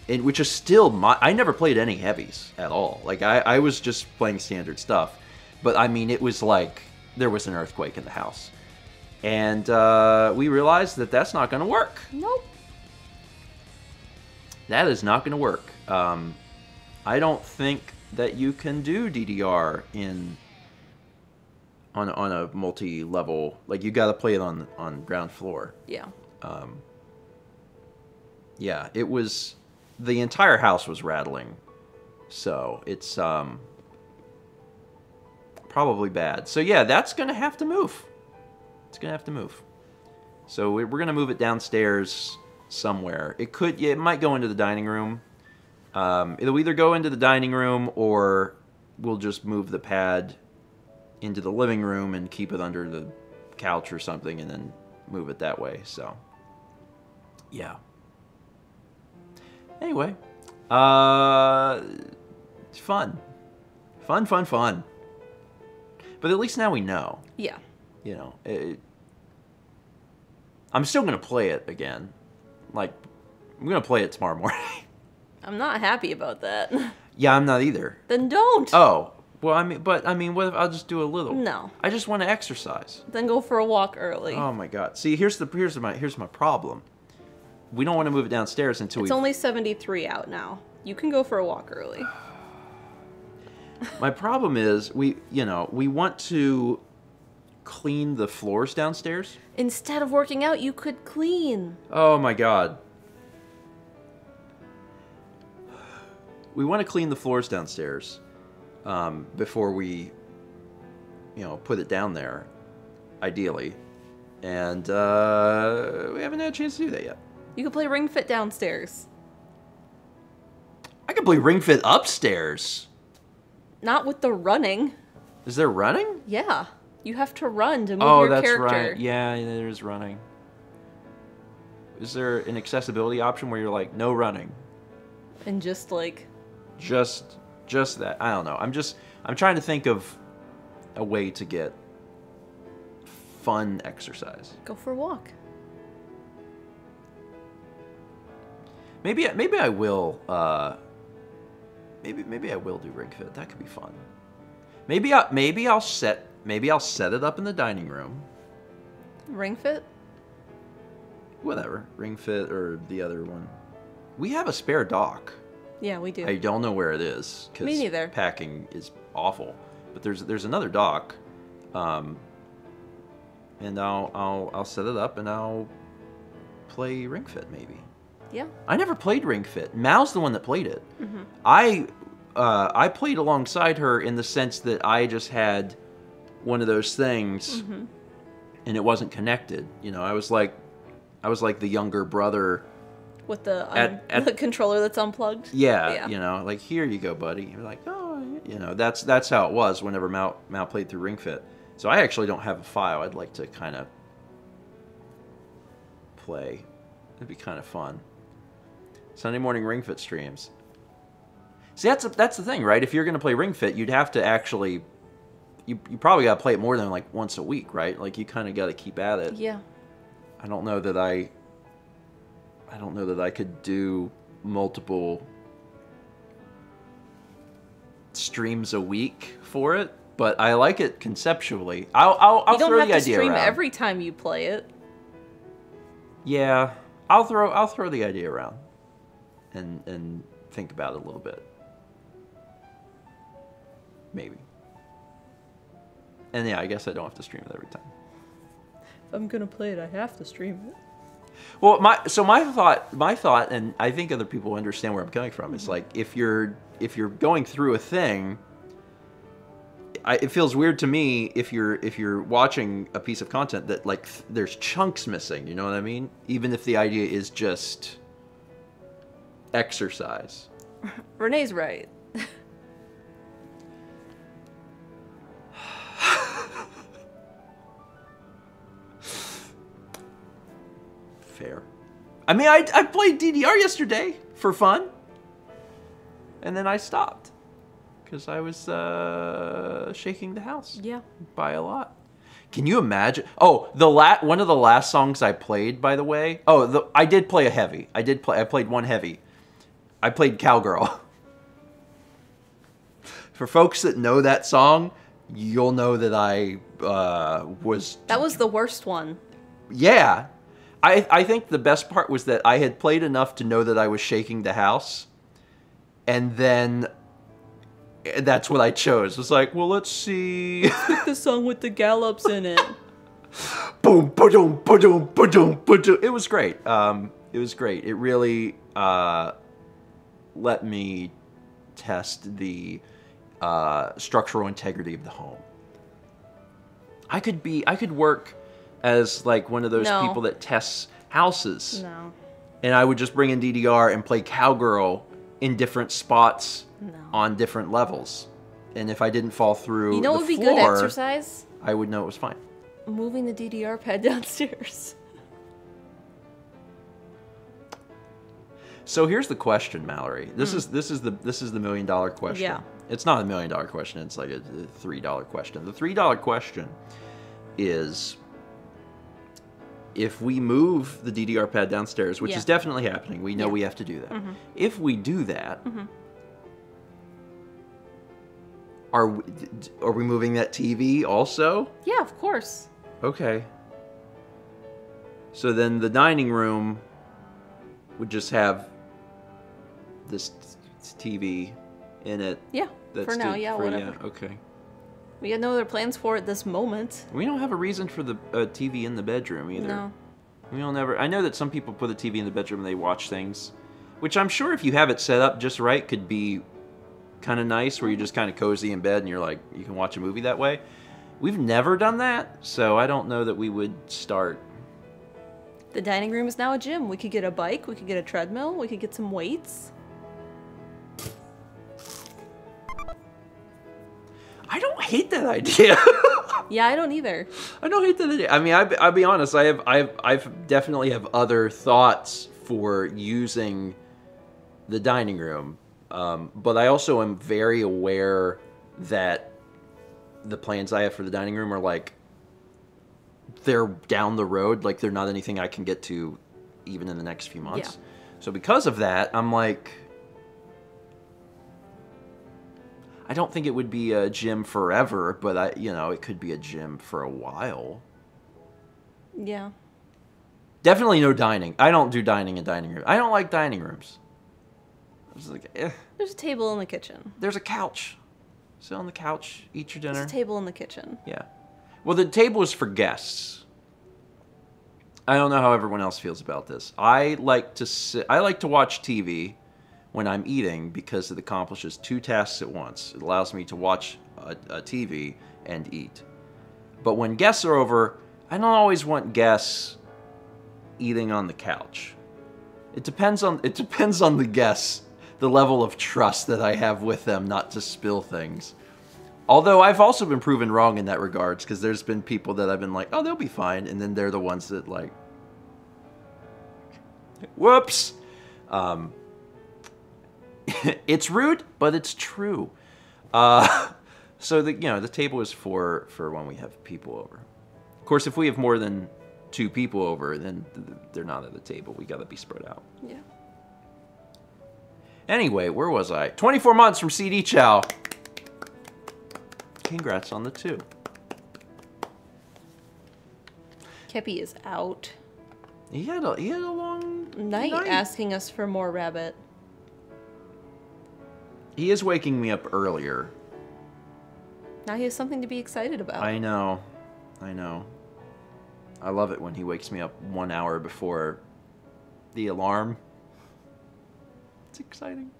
which is still I never played any heavies at all. Like I was just playing standard stuff, but I mean it was like there was an earthquake in the house, and we realized that that's not going to work. Nope. That is not going to work. I don't think that you can do DDR on a multi-level. Like you got to play it on ground floor. Yeah. Yeah, it was. The entire house was rattling, so it's probably bad. So yeah, that's gonna have to move. It's gonna have to move. So we're gonna move it downstairs somewhere. It might go into the dining room. It'll either go into the dining room, or we'll just move the pad into the living room and keep it under the couch or something, and then move it that way. So yeah. Anyway, it's fun. Fun. But at least now we know. Yeah. I'm still going to play it again. Like, I'm going to play it tomorrow morning. I'm not happy about that. Yeah, I'm not either. Then don't. Oh, well, what if I'll just do a little? No. I just want to exercise. Then go for a walk early. Oh my God. See, here's my problem. We don't want to move it downstairs until It's only 73 out now. You can go for a walk early. My problem is we want to clean the floors downstairs. Instead of working out, you could clean. Oh my God. We want to clean the floors downstairs before we put it down there, ideally. And we haven't had a chance to do that yet. You can play Ring Fit downstairs. I can play Ring Fit upstairs. Not with the running. Is there running? Yeah. You have to run to move your character. Oh, that's right. Yeah, there's running. Is there an accessibility option where you're like, no running? And just like... Just that. I don't know. I'm trying to think of a way to get fun exercise. Go for a walk. Maybe I will. Maybe I will do Ring Fit. That could be fun. Maybe I'll set it up in the dining room. Ring Fit? Whatever, Ring Fit or the other one. We have a spare dock. Yeah, we do. I don't know where it is because Me neither. Packing is awful. But there's another dock, and I'll set it up and I'll play Ring Fit maybe. Yeah. I never played Ring Fit. Mal's the one that played it. Mm-hmm. I played alongside her in the sense that I just had one of those things, mm-hmm. and it wasn't connected. I was like the younger brother With the, At the controller that's unplugged? Yeah, you know, like, here you go, buddy. You're like, oh, you know, that's how it was whenever Mal played through Ring Fit. So I actually don't have a file. I'd like to kind of play. It'd be kind of fun. Sunday morning Ring Fit streams. See, that's the thing, right? If you're going to play Ring Fit, you'd have to actually... You probably got to play it more than, like, once a week, right? Like, you kind of got to keep at it. Yeah. I don't know that I could do multiple streams a week for it, but I like it conceptually. I'll throw the idea around. You don't have to stream every time you play it. Yeah, I'll throw the idea around and think about it a little bit. Maybe. And yeah, I guess I don't have to stream it every time. If I'm gonna play it, I have to stream it. Well, my thought, and I think other people understand where I'm coming from. Is like if you're going through a thing, it feels weird to me if you're watching a piece of content that like there's chunks missing. You know what I mean? Even if the idea is just exercise. Renee's right. Fair. I mean, I played DDR yesterday for fun, and then I stopped because I was shaking the house. Yeah. By a lot. Can you imagine? Oh, one of the last songs I played, by the way. Oh, I did play a heavy. I played one heavy. I played Cowgirl. For folks that know that song, you'll know that I was... That was the worst one. Yeah. I think the best part was that I had played enough to know that I was shaking the house. And then that's what I chose. It was like, well, let's see. Let's pick the song with the gallops in it. Boom, ba-doom, ba-doom, ba-doom, ba-doom. It was great. It was great. It really let me test the structural integrity of the home. I could work as like one of those people that tests houses. No. And I would just bring in DDR and play Cowgirl in different spots on different levels. And if I didn't fall through what would be good exercise? I would know it was fine. Moving the DDR pad downstairs. So here's the question, Mallory. This is the $1 million question. Yeah. It's not a $1 million question. It's like a $3 question. The $3 question is, if we move the DDR pad downstairs, which is definitely happening, we know we have to do that. If we do that, are we moving that TV also? Yeah, of course. Okay. So then the dining room would just have this TV in it. Yeah, for now, whatever. Yeah, okay. We got no other plans for it this moment. We don't have a reason for the TV in the bedroom either. No. We don't ever. I know that some people put a TV in the bedroom and they watch things, which I'm sure if you have it set up just right could be kind of nice, where you're just kind of cozy in bed and you're like, you can watch a movie that way. We've never done that, so I don't know that we would start. The dining room is now a gym. We could get a bike, we could get a treadmill, we could get some weights. I don't hate that idea. Yeah, I don't either. I don't hate that idea. I mean, I'll be honest. I've definitely have other thoughts for using the dining room, but I also am very aware that the plans I have for the dining room are like, they're down the road. Like, they're not anything I can get to even in the next few months. Yeah. So because of that, I'm like, I don't think it would be a gym forever, but it could be a gym for a while. Yeah. Definitely no dining. I don't do dining in dining rooms. I don't like dining rooms. It's like, There's a table in the kitchen. There's a couch. Sit on the couch, eat your dinner. There's a table in the kitchen. Yeah. Well, the table is for guests. I don't know how everyone else feels about this. I like to watch TV when I'm eating because it accomplishes two tasks at once. It allows me to watch a TV and eat. But when guests are over, I don't always want guests eating on the couch. It depends on the guests, the level of trust that I have with them not to spill things. Although I've also been proven wrong in that regards, because there's been people that I've been like, oh, they'll be fine, and then they're the ones that like, whoops. It's rude, but it's true. So the table is for when we have people over. Of course, if we have more than 2 people over, then they're not at the table. We gotta be spread out. Yeah. Anyway, where was I? 24 months from CD Chow. Congrats on the 2. Kepi is out. He had a long Night asking us for more rabbit. He is waking me up earlier. Now he has something to be excited about. I know. I love it when he wakes me up 1 hour before the alarm. It's exciting.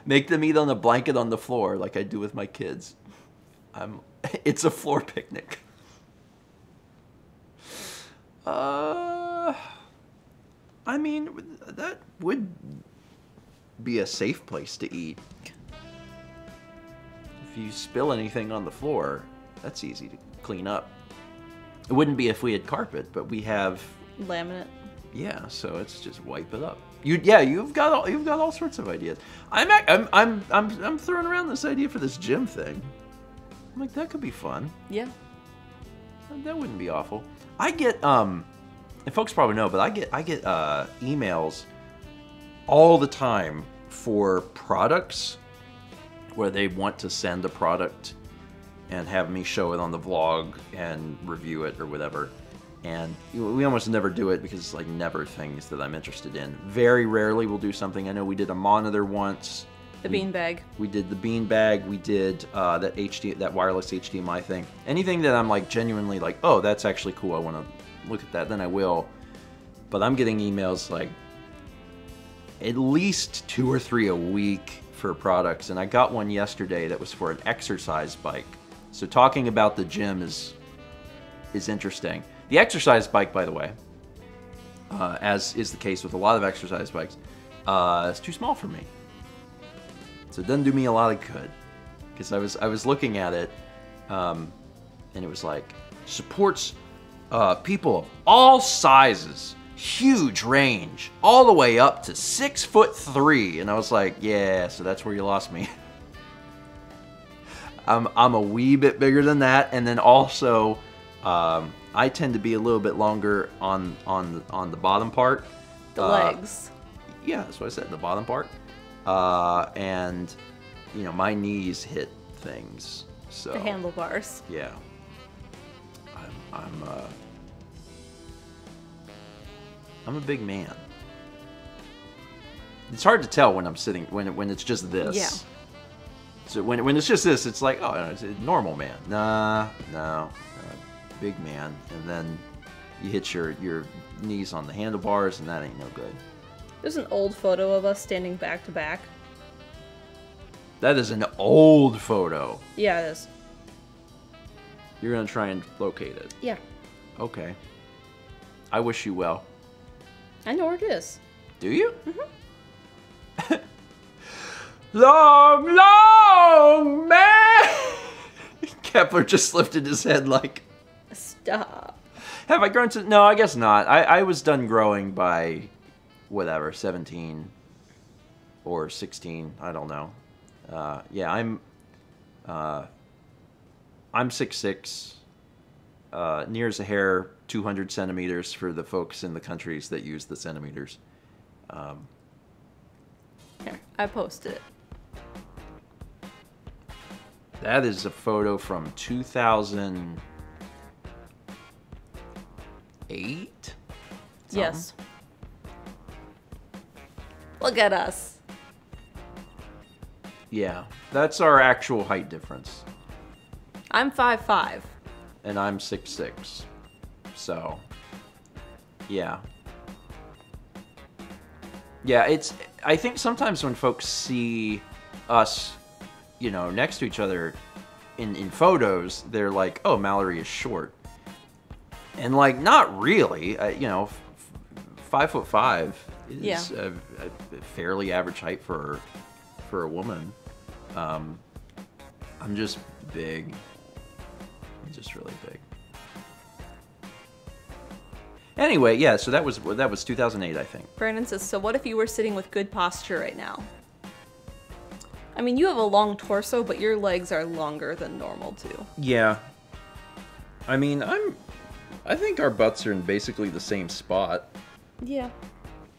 Make them eat on a blanket on the floor like I do with my kids. It's a floor picnic. I mean, that would be a safe place to eat. If you spill anything on the floor, that's easy to clean up. It wouldn't be if we had carpet, but we have laminate. Yeah, so it's just wipe it up. You've got all sorts of ideas. I'm throwing around this idea for this gym thing. I'm like, that could be fun. Yeah. That wouldn't be awful. I get and folks probably know, but I get emails all the time for products where they want to send a product and have me show it on the vlog and review it or whatever. And we almost never do it because it's like never things that I'm interested in. Very rarely we'll do something. I know we did a monitor once. The beanbag. We did the beanbag. We did that wireless HDMI thing. Anything that I'm like genuinely like, oh, that's actually cool. I want to look at that. Then I will. But I'm getting emails like at least 2 or 3 a week for products. And I got one yesterday that was for an exercise bike. So talking about the gym is interesting. The exercise bike, by the way, as is the case with a lot of exercise bikes, is too small for me. So it doesn't do me a lot of good. Because I was looking at it, and it was like, supports people of all sizes, huge range, all the way up to 6'3". And I was like, yeah, so that's where you lost me. I'm a wee bit bigger than that, and then also I tend to be a little bit longer on the bottom part. The legs. Yeah, that's what I said, the bottom part. And you know, my knees hit things. So the handlebars. Yeah. I'm a big man. It's hard to tell when I'm sitting when it's just this. Yeah. So when it's just this, it's like, oh, it's a normal man. No, big man. And then you hit your knees on the handlebars, and that ain't no good. There's an old photo of us standing back to back. That is an old photo. Yeah, it is. You're gonna try and locate it. Yeah. Okay. I wish you well. I know where it is. Do you? Mm-hmm. long man! Kepler just lifted his head like... Stop. Have I grown to... No, I guess not. I was done growing by, whatever, 17 or 16. I don't know. Yeah, I'm 6'6". Near as a hair, 200 centimeters for the folks in the countries that use the centimeters. Here, I posted it. That is a photo from 2008? Yes. Look at us. Yeah, that's our actual height difference. I'm 5'5". And I'm 6'6". So, yeah. Yeah, it's... I think sometimes when folks see us, you know, next to each other in photos, they're like, oh, Mallory is short. And, like, not really. You know, 5'5", is a fairly average height for a woman. I'm just big. I'm just really big. Anyway, yeah, so that was 2008, I think. Brandon says, so what if you were sitting with good posture right now? I mean, you have a long torso, but your legs are longer than normal, too. Yeah. I mean, I think our butts are in basically the same spot. Yeah.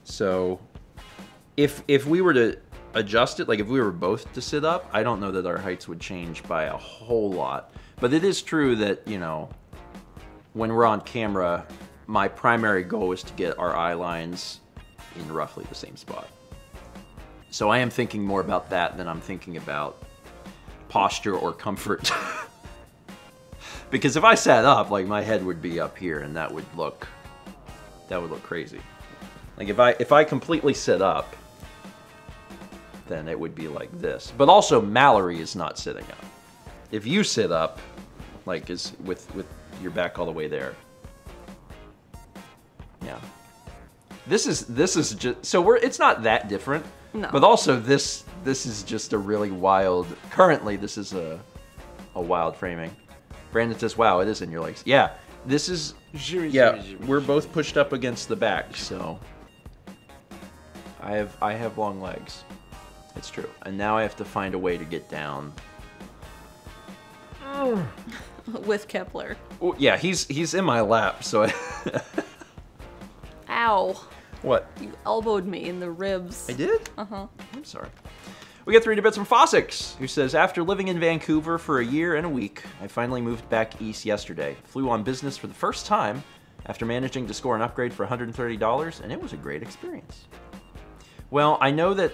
So, if we were to adjust it, like if we were both to sit up, I don't know that our heights would change by a whole lot. But it is true that, you know, when we're on camera, my primary goal is to get our eye lines in roughly the same spot. So I am thinking more about that than I'm thinking about posture or comfort. Because if I sat up, like my head would be up here, and that would look crazy. Like if I completely sit up, then it would be like this. But also Mallory is not sitting up. If you sit up, like is with your back all the way there. Yeah. This is just so it's not that different. No. But also this is just a really wild. Currently, this is a wild framing. Brandon says, "Wow, it is in your legs." Yeah, this is. Yeah, we're both pushed up against the back, so I have long legs. It's true, and now I have to find a way to get down. With Kepler. Oh, yeah, he's in my lap, so. Ow. What? You elbowed me in the ribs. I did? Uh-huh. I'm sorry. We get 3 bits from Fossix, who says, after living in Vancouver for a year and a week, I finally moved back east yesterday. Flew on business for the first time after managing to score an upgrade for $130, and it was a great experience. Well, I know that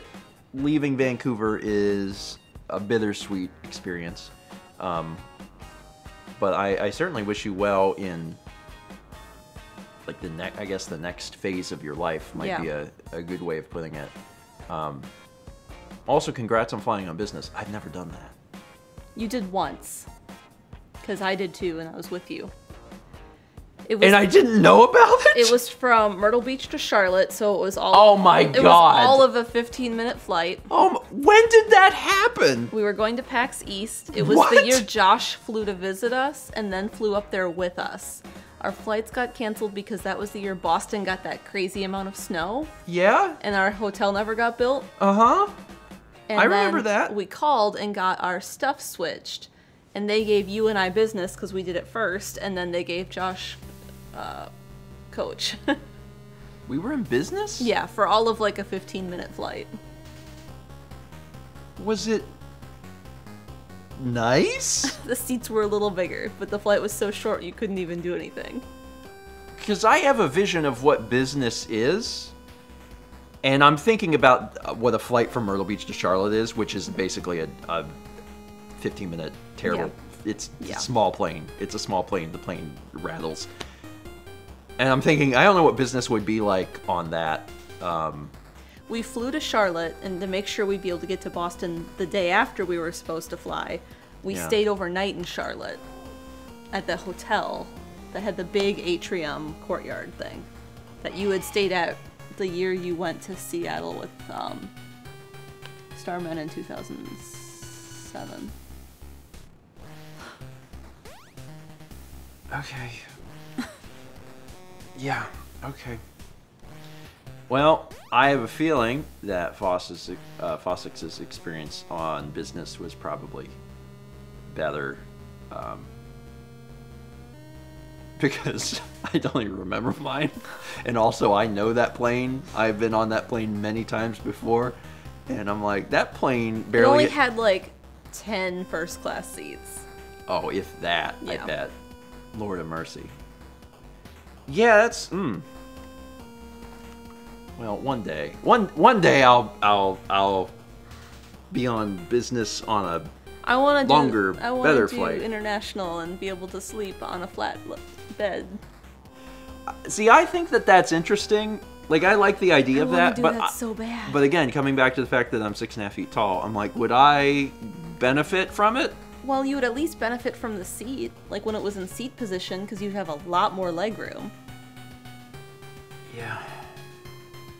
leaving Vancouver is a bittersweet experience, but I certainly wish you well in... like I guess the next phase of your life might be a good way of putting it. Also, congrats on flying on business. I've never done that. You did once. Because I did too, and I was with you. And I didn't know about it? It was from Myrtle Beach to Charlotte, so it was all... Oh my God. It was all of a 15-minute flight. When did that happen? We were going to PAX East. It was the year Josh flew to visit us, and then flew up there with us. Our flights got canceled because that was the year Boston got that crazy amount of snow. Yeah? And our hotel never got built. Uh-huh. And I remember that. We called and got our stuff switched. And they gave you and I business because we did it first. And then they gave Josh coach. We were in business? Yeah, for all of like a 15-minute flight. Was it nice? The seats were a little bigger, but the flight was so short you couldn't even do anything. Because I have a vision of what business is, and I'm thinking about what a flight from Myrtle Beach to Charlotte is, which is basically a 15-minute terrible... Yeah. It's a small plane. It's a small plane. The plane rattles. And I'm thinking, I don't know what business would be like on that. We flew to Charlotte, and to make sure we'd be able to get to Boston the day after we were supposed to fly, we stayed overnight in Charlotte at the hotel that had the big atrium courtyard thing that you had stayed at the year you went to Seattle with Starman in 2007. Okay. Yeah, okay. Well, I have a feeling that Fossix's experience on business was probably better, because I don't even remember mine, and also I know that plane. I've been on that plane many times before, and I'm like, that plane barely... It only had like 10 first-class seats. Oh, if that, yeah. I bet. Lord of mercy. Yeah, that's... Well, one day I'll be on business on a longer, better flight. Do international and be able to sleep on a flat bed. See, I think that that's interesting. Like, I like the idea of that, but that so bad. But again, coming back to the fact that I'm 6.5 feet tall, I'm like, would I benefit from it? Well, you would at least benefit from the seat, like when it was in seat position, because you'd have a lot more leg room. Yeah.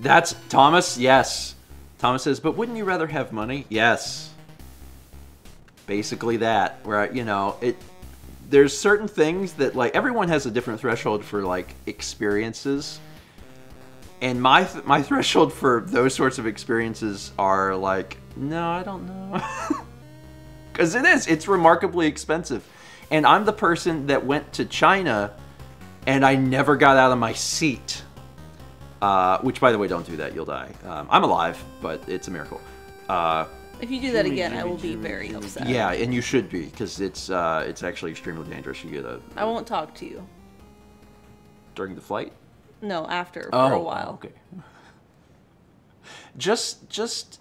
That's Thomas. Yes, Thomas says, but wouldn't you rather have money? Yes. Basically that, where you know it. There's certain things that like everyone has a different threshold for like experiences, and my threshold for those sorts of experiences are like, no, I don't know, because it's remarkably expensive, and I'm the person that went to China, and I never got out of my seat. Which, by the way, don't do that. You'll die. I'm alive, but it's a miracle. If you do that again, I will be very upset. Yeah, and you should be, because it's actually extremely dangerous. You get I won't talk to you. During the flight? No, after, for a while. Okay. Just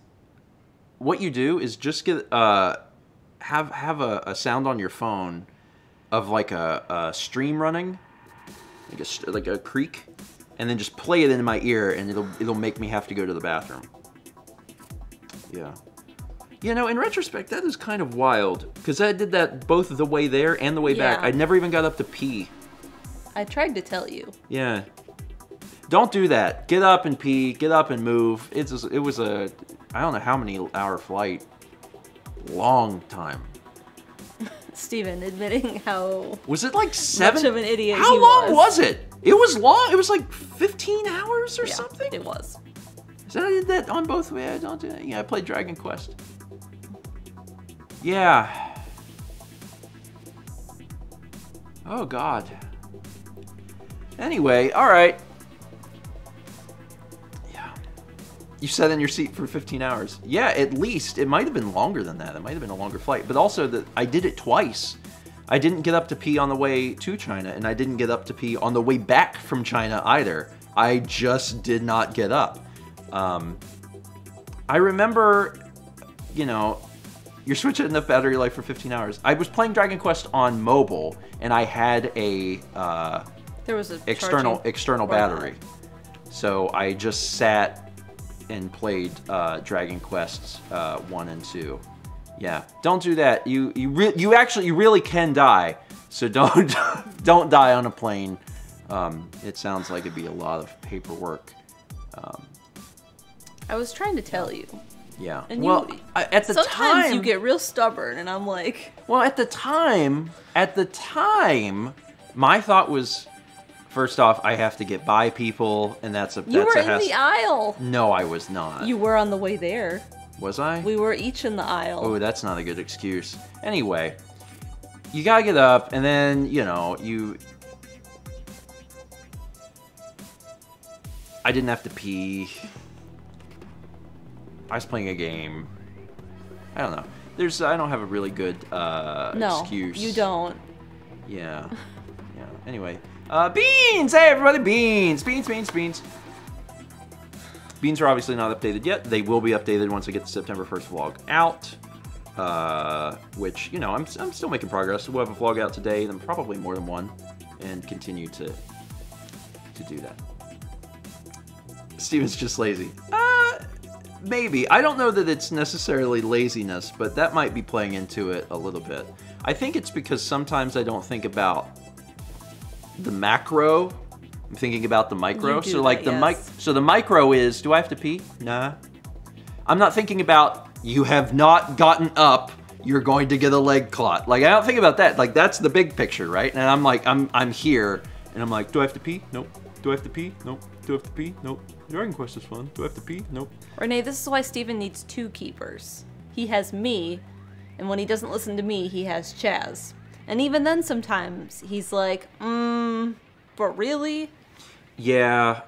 what you do is just get have a sound on your phone of like a stream running, like a creek, and then just play it into my ear, and it'll make me have to go to the bathroom. Yeah. You know, in retrospect, that is kind of wild, because I did that both the way there and the way back. I never even got up to pee. I tried to tell you. Yeah. Don't do that. Get up and pee. Get up and move. It was a, I don't know how many hour flight. Long time. Steven, admitting how... Was it like 7? Much of an idiot How long was it? It was long. It was like 15 hours or something? It was. So I did that on both ways. I don't do that. Yeah, I played Dragon Quest. Yeah. Oh, God. Anyway, alright. Yeah. You sat in your seat for 15 hours. Yeah, at least. It might have been longer than that. It might have been a longer flight. But also, I did it twice. I didn't get up to pee on the way to China, and I didn't get up to pee on the way back from China either. I just did not get up. I remember, you know, your Switch had enough battery life for 15 hours. I was playing Dragon Quest on mobile, and I had a there was an external battery. So I just sat and played Dragon Quests 1 and 2. Yeah, don't do that. You really can die. So don't don't die on a plane. It sounds like it'd be a lot of paperwork. I was trying to tell you. Yeah. And well, at the sometimes time you get real stubborn, and I'm like. Well, at the time, my thought was, first off, I have to get by people, and that's a. You were in the aisle. No, I was not. You were on the way there. Was I? We were each in the aisle. Oh, that's not a good excuse. Anyway, you gotta get up, and then you know I didn't have to pee. I was playing a game. I don't know. I don't have a really good excuse. No, you don't. Yeah. Yeah. Anyway. Beans! Hey, everybody! Beans! Beans, beans, beans. Beans are obviously not updated yet. They will be updated once I get the September 1st vlog out. Which, you know, I'm still making progress. We'll have a vlog out today, then probably more than one. And continue to do that. Steven's just lazy. Maybe. I don't know that it's necessarily laziness, but that might be playing into it a little bit. I think it's because sometimes I don't think about the macro. I'm thinking about the micro. So like so the micro is, do I have to pee? Nah. I'm not thinking about you have not gotten up, you're going to get a leg clot. Like I don't think about that. Like that's the big picture, right? And I'm like I'm here and I'm like, do I have to pee? Nope. Do I have to pee? Nope. Do I have to pee? Nope. Dragon Quest is fun. Do I have to pee? Nope. Renee, this is why Steven needs 2 keepers. He has me, and when he doesn't listen to me, he has Chaz. And even then sometimes he's like, but really? Yeah,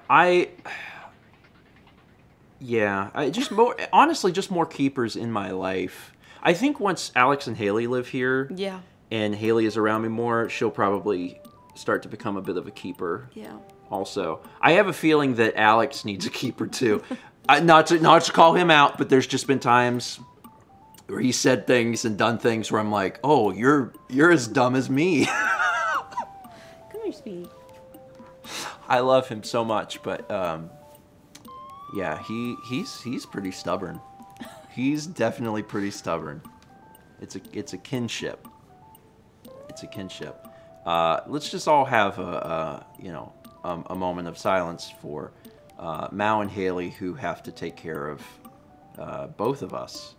honestly, just more keepers in my life. I think once Alex and Haley live here, yeah, and Haley is around me more, she'll probably start to become a bit of a keeper. Yeah. Also, I have a feeling that Alex needs a keeper too. Not to call him out, but there's just been times where he said things and done things where I'm like, oh, you're as dumb as me. Come here, Speedy. I love him so much, but yeah, he's pretty stubborn. He's definitely pretty stubborn. It's a kinship. It's a kinship. Let's just all have a moment of silence for Mao and Haley, who have to take care of both of us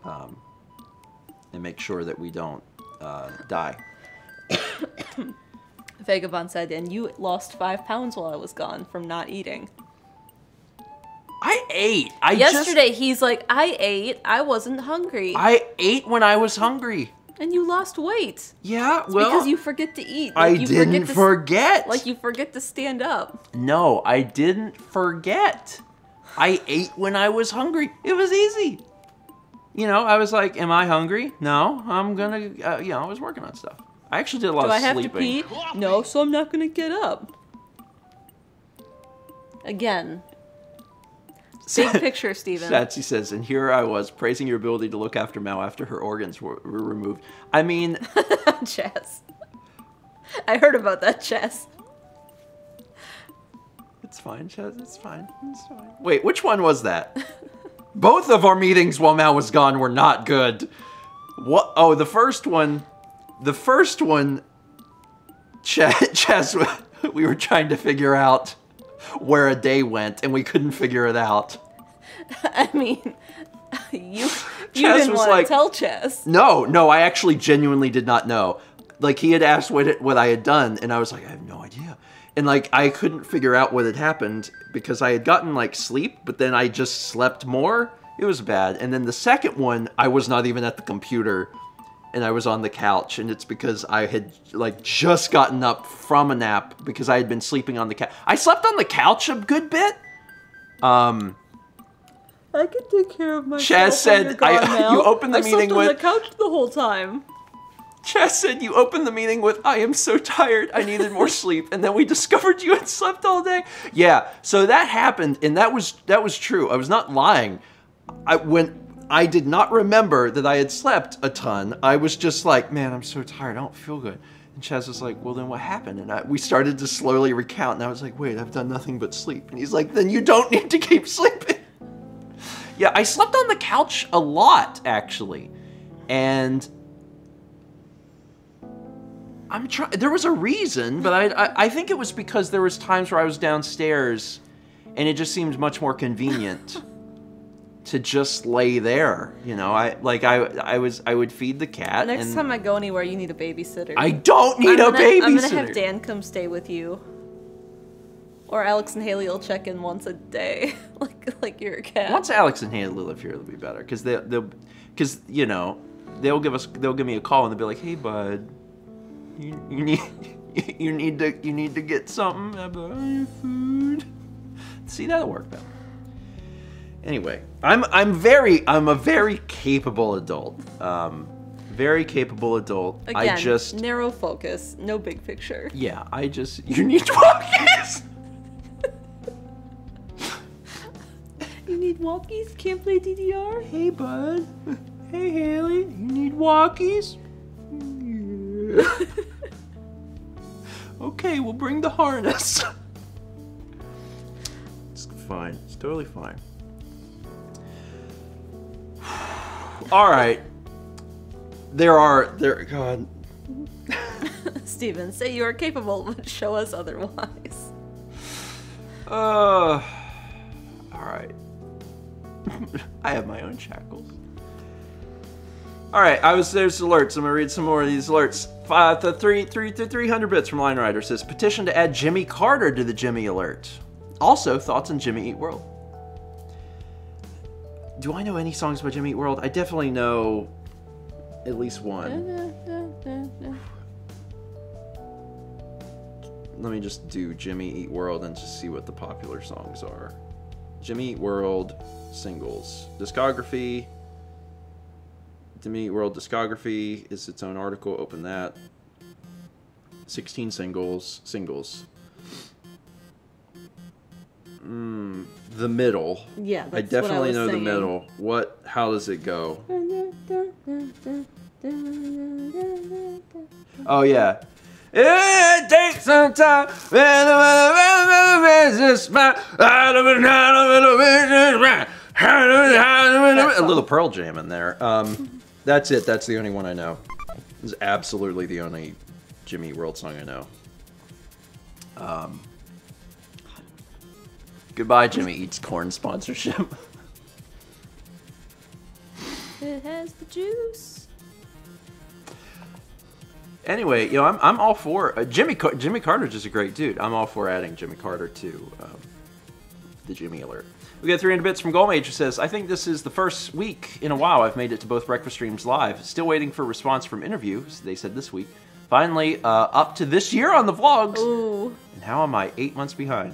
and make sure that we don't die. Vagabond said, and you lost 5 pounds while I was gone from not eating. I ate. Yesterday, he's like, I ate. I wasn't hungry. I ate when I was hungry. And you lost weight. Yeah, It's well... because you forget to eat. I didn't forget. Like you forget to stand up. No, I didn't forget. I ate when I was hungry. It was easy. You know, I was like, am I hungry? No, I'm gonna, you know, I was working on stuff. I actually did a lot of sleeping. Do I have to pee? No, so I'm not gonna get up. Again. Big picture, Stephen. Satsy says, and here I was praising your ability to look after Mao after her organs were removed. I mean... Chess. I heard about that, Chess. It's fine, Chess. It's fine. It's fine. Wait, which one was that? Both of our meetings while Mao was gone were not good. What? Oh, the first one... The first one... Chess, we were trying to figure out where a day went, and we couldn't figure it out. I mean, you didn't want to tell Chess. No, I actually genuinely did not know. Like, he had asked what I had done, and I was like, I have no idea. And, like, I couldn't figure out what had happened, because I had gotten, like, sleep, but then I just slept more. It was bad. And then the second one, I was not even at the computer, and I was on the couch, and it's because I had, like, just gotten up from a nap because I had been sleeping on the couch. I slept on the couch a good bit. I can take care of myself. Chaz said, you opened the meeting with... I slept on the couch the whole time. Chaz said, you opened the meeting with, I am so tired, I needed more sleep, and then we discovered you had slept all day. Yeah, so that happened, and that was true. I was not lying. I did not remember that I had slept a ton. I was just like, man, I'm so tired. I don't feel good. And Chaz was like, well, then what happened? And we started to slowly recount. And I was like, wait, I've done nothing but sleep. And he's like, then you don't need to keep sleeping. Yeah, I slept on the couch a lot, actually. And I'm trying. There was a reason, but I think it was because there was times where I was downstairs and it just seemed much more convenient to just lay there, you know. I would feed the cat. Next time I go anywhere, you need a babysitter. I don't need a babysitter. I'm gonna have Dan come stay with you, or Alex and Haley will check in once a day, like you're a cat. Once Alex and Haley live here, it'll be better because because you know they'll give me a call and they'll be like, hey bud, you need to get something about your food. See, that'll work better. Anyway, I'm a very capable adult. Very capable adult. Again, narrow focus, no big picture. Yeah, you need walkies. You need walkies? Can't play DDR? Hey, bud. Hey, Haley. You need walkies? Yeah. Okay, we'll bring the harness. It's fine. It's totally fine. All right. God. Steven, say you are capable, but show us otherwise. All right. I have my own shackles. All right, there's alerts. I'm gonna read some more of these alerts. 300 bits from Line Rider says, petition to add Jimmy Carter to the Jimmy alert. Also, thoughts on Jimmy Eat World. Do I know any songs by Jimmy Eat World? I definitely know at least one. Let me just do Jimmy Eat World and just see what the popular songs are. Jimmy Eat World singles. Discography. Jimmy Eat World discography is its own article. Open that. 16 singles. The middle. Yeah, that's I definitely know singing. the middle. How does it go? Oh yeah. It takes some time. A little Pearl Jam in there. That's it. That's the only one I know. This is absolutely the only Jimmy Eat World song I know. Goodbye, Jimmy Eats Corn sponsorship. It has the juice. Anyway, I'm all for Jimmy Carter's just a great dude. I'm all for adding Jimmy Carter to the Jimmy Alert. We got 300 bits from Goldmage who says, I think this is the first week in a while I've made it to both breakfast streams live. Still waiting for a response from interviews, they said this week. Finally, up to this year on the vlogs. Ooh. And how am I 8 months behind?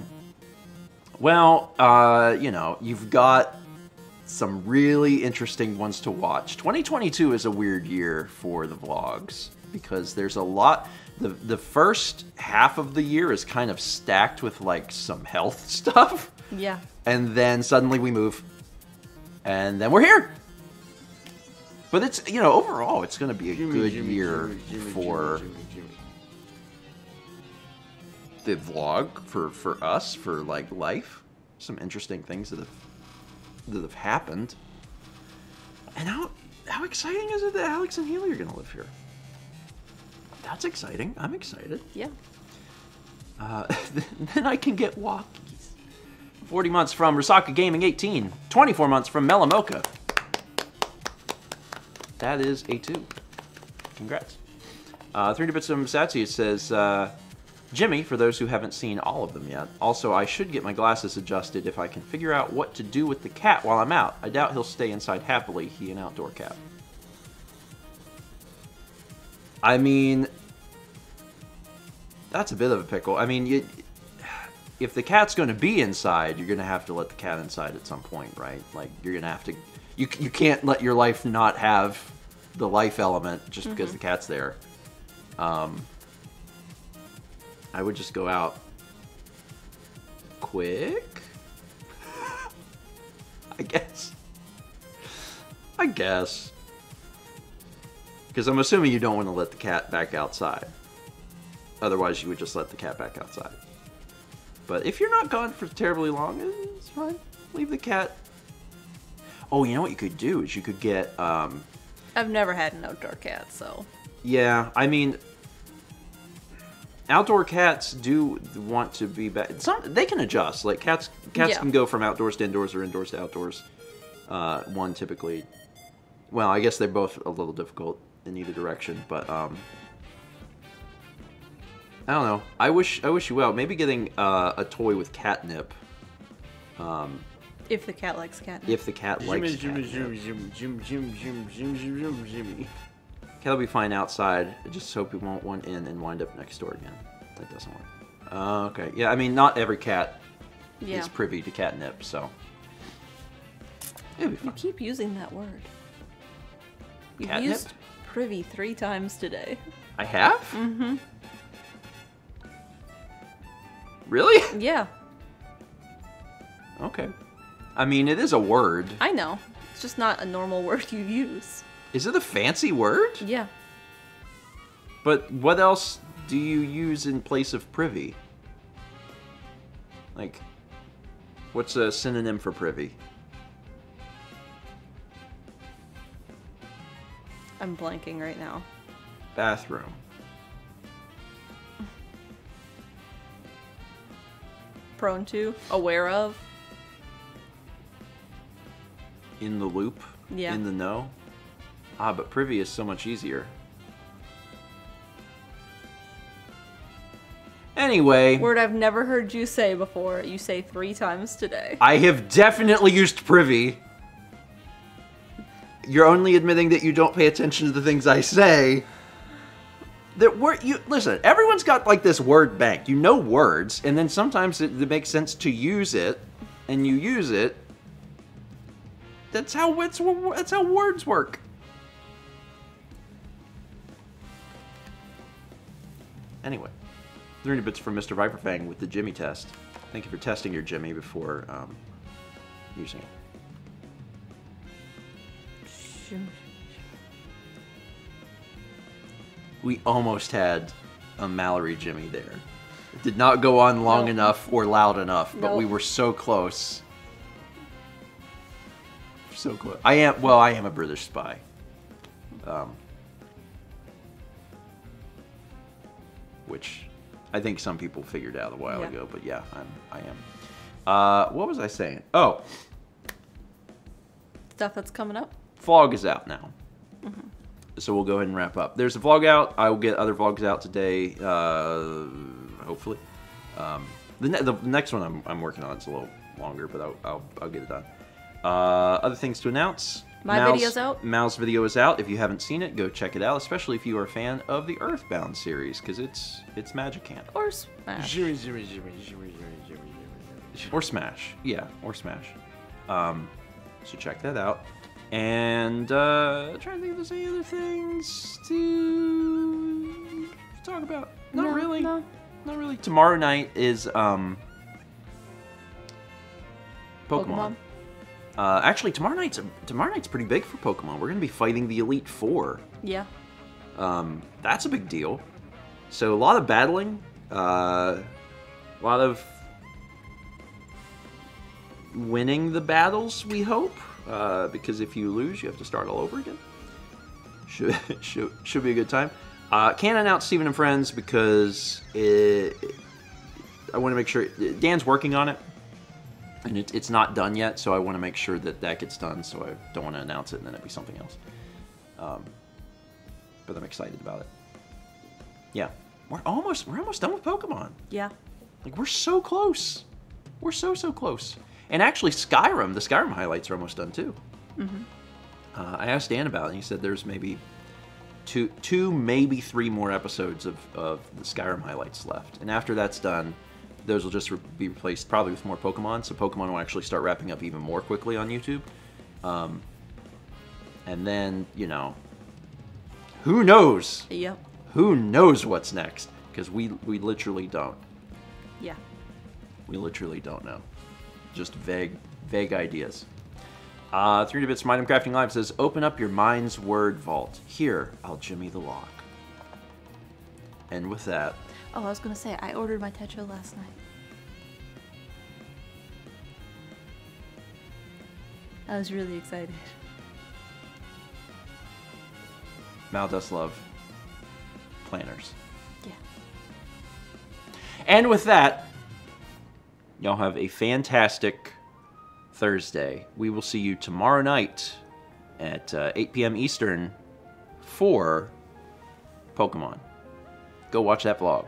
Well, you've got some really interesting ones to watch. 2022 is a weird year for the vlogs because there's a lot. The first half of the year is kind of stacked with like some health stuff. Yeah. And then suddenly we move. And then we're here. But it's, overall, it's going to be a good year for the vlog, for us, for like life. Some interesting things that have happened. And how exciting is it that Alex and Healy are going to live here? That's exciting. I'm excited. Yeah. Then I can get walkies. 40 months from Risaka Gaming 18. 24 months from Melamoka. That is a 2. Congrats. 300 bits of Satsi says, Jimmy, for those who haven't seen all of them yet. Also, I should get my glasses adjusted if I can figure out what to do with the cat while I'm out. I doubt he'll stay inside happily. He an outdoor cat. I mean, that's a bit of a pickle. I mean, if the cat's going to be inside, you're going to have to let the cat inside at some point, right? Like, you're going to have to... You can't let your life not have the life element just because the cat's there. I would just go out quick, I guess. Because I'm assuming you don't want to let the cat back outside. Otherwise, you would just let the cat back outside. But if you're not gone for terribly long, it's fine. Leave the cat. Oh, you know what you could do is you could get... I've never had an outdoor cat, so... Yeah, I mean... Outdoor cats do want to be back. They can adjust. Like, cats can go from outdoors to indoors or indoors to outdoors. One typically... Well, I guess they're both a little difficult in either direction, but... I don't know. I wish you well. Maybe getting a toy with catnip. If the cat likes catnip. If the cat likes catnip. Cat'll be fine outside. I just hope he won't want in and wind up next door again. That doesn't work. Okay. Yeah, I mean, not every cat is privy to catnip, so... It'll be fine. You keep using that word. You've Catnip? used privy 3 times today. I have? Mm-hmm. Really? Yeah. Okay. I mean, it is a word. I know. It's just not a normal word you use. Is it a fancy word? Yeah. But what else do you use in place of privy? Like, what's a synonym for privy? I'm blanking right now. Bathroom. Prone to? Aware of? In the loop? Yeah. In the know? Ah, but privy is so much easier. Anyway. Word I've never heard you say before. You say 3 times today. I have definitely used privy. You're only admitting that you don't pay attention to the things I say. Listen, everyone's got like this word bank. You know words, and then sometimes it makes sense to use it, and you use it. That's how words work. Anyway, 300 bits from Mr. Viperfang with the Jimmy test. Thank you for testing your Jimmy before using it. We almost had a Mallory Jimmy there. It did not go on long enough or loud enough, but we were so close. So close. I am a British spy. Which I think some people figured out a while ago, but yeah, I am. What was I saying? Oh, Stuff that's coming up. vlog is out now. So we'll go ahead and wrap up. There's a vlog out. I will get other vlogs out today, hopefully. The next one I'm working on is a little longer, but I'll get it done. Other things to announce. My video's out. Mal's video is out. If you haven't seen it, go check it out. Especially if you are a fan of the Earthbound series, because it's magic camp. Or Smash. Or Smash. Yeah, or Smash. So check that out. And trying to think if there's any other things to talk about. Not really. No. Not really. Tomorrow night is Pokemon. Actually, tomorrow night's pretty big for Pokemon. We're gonna be fighting the Elite Four. Yeah. That's a big deal. So a lot of battling, a lot of winning the battles, we hope. Because if you lose, you have to start all over again. Should be a good time. Can't announce Stephen and Friends because I want to make sure Dan's working on it, and it's not done yet. So I want to make sure that gets done. So I don't want to announce it and then it be something else. But I'm excited about it. Yeah, we're almost done with Pokemon. Yeah. Like, we're so close. We're so close. And actually, the Skyrim highlights are almost done too. I asked Dan about it, and he said there's maybe two, maybe 3 more episodes of the Skyrim highlights left. And after that's done, those will just be replaced probably with more Pokemon. So Pokemon will actually start wrapping up even more quickly on YouTube. And then, you know, who knows? Yep. Who knows what's next? Because we literally don't. Yeah. We literally don't know. Just vague ideas. 3D Bits from Item Crafting Live says, open up your mind's word vault. Here, I'll jimmy the lock. And with that... Oh, I was going to say, I ordered my Tetra last night. I was really excited. Mal does love planners. Yeah. And with that, y'all have a fantastic Thursday. We will see you tomorrow night at 8 p.m. Eastern for Pokemon. Go watch that vlog.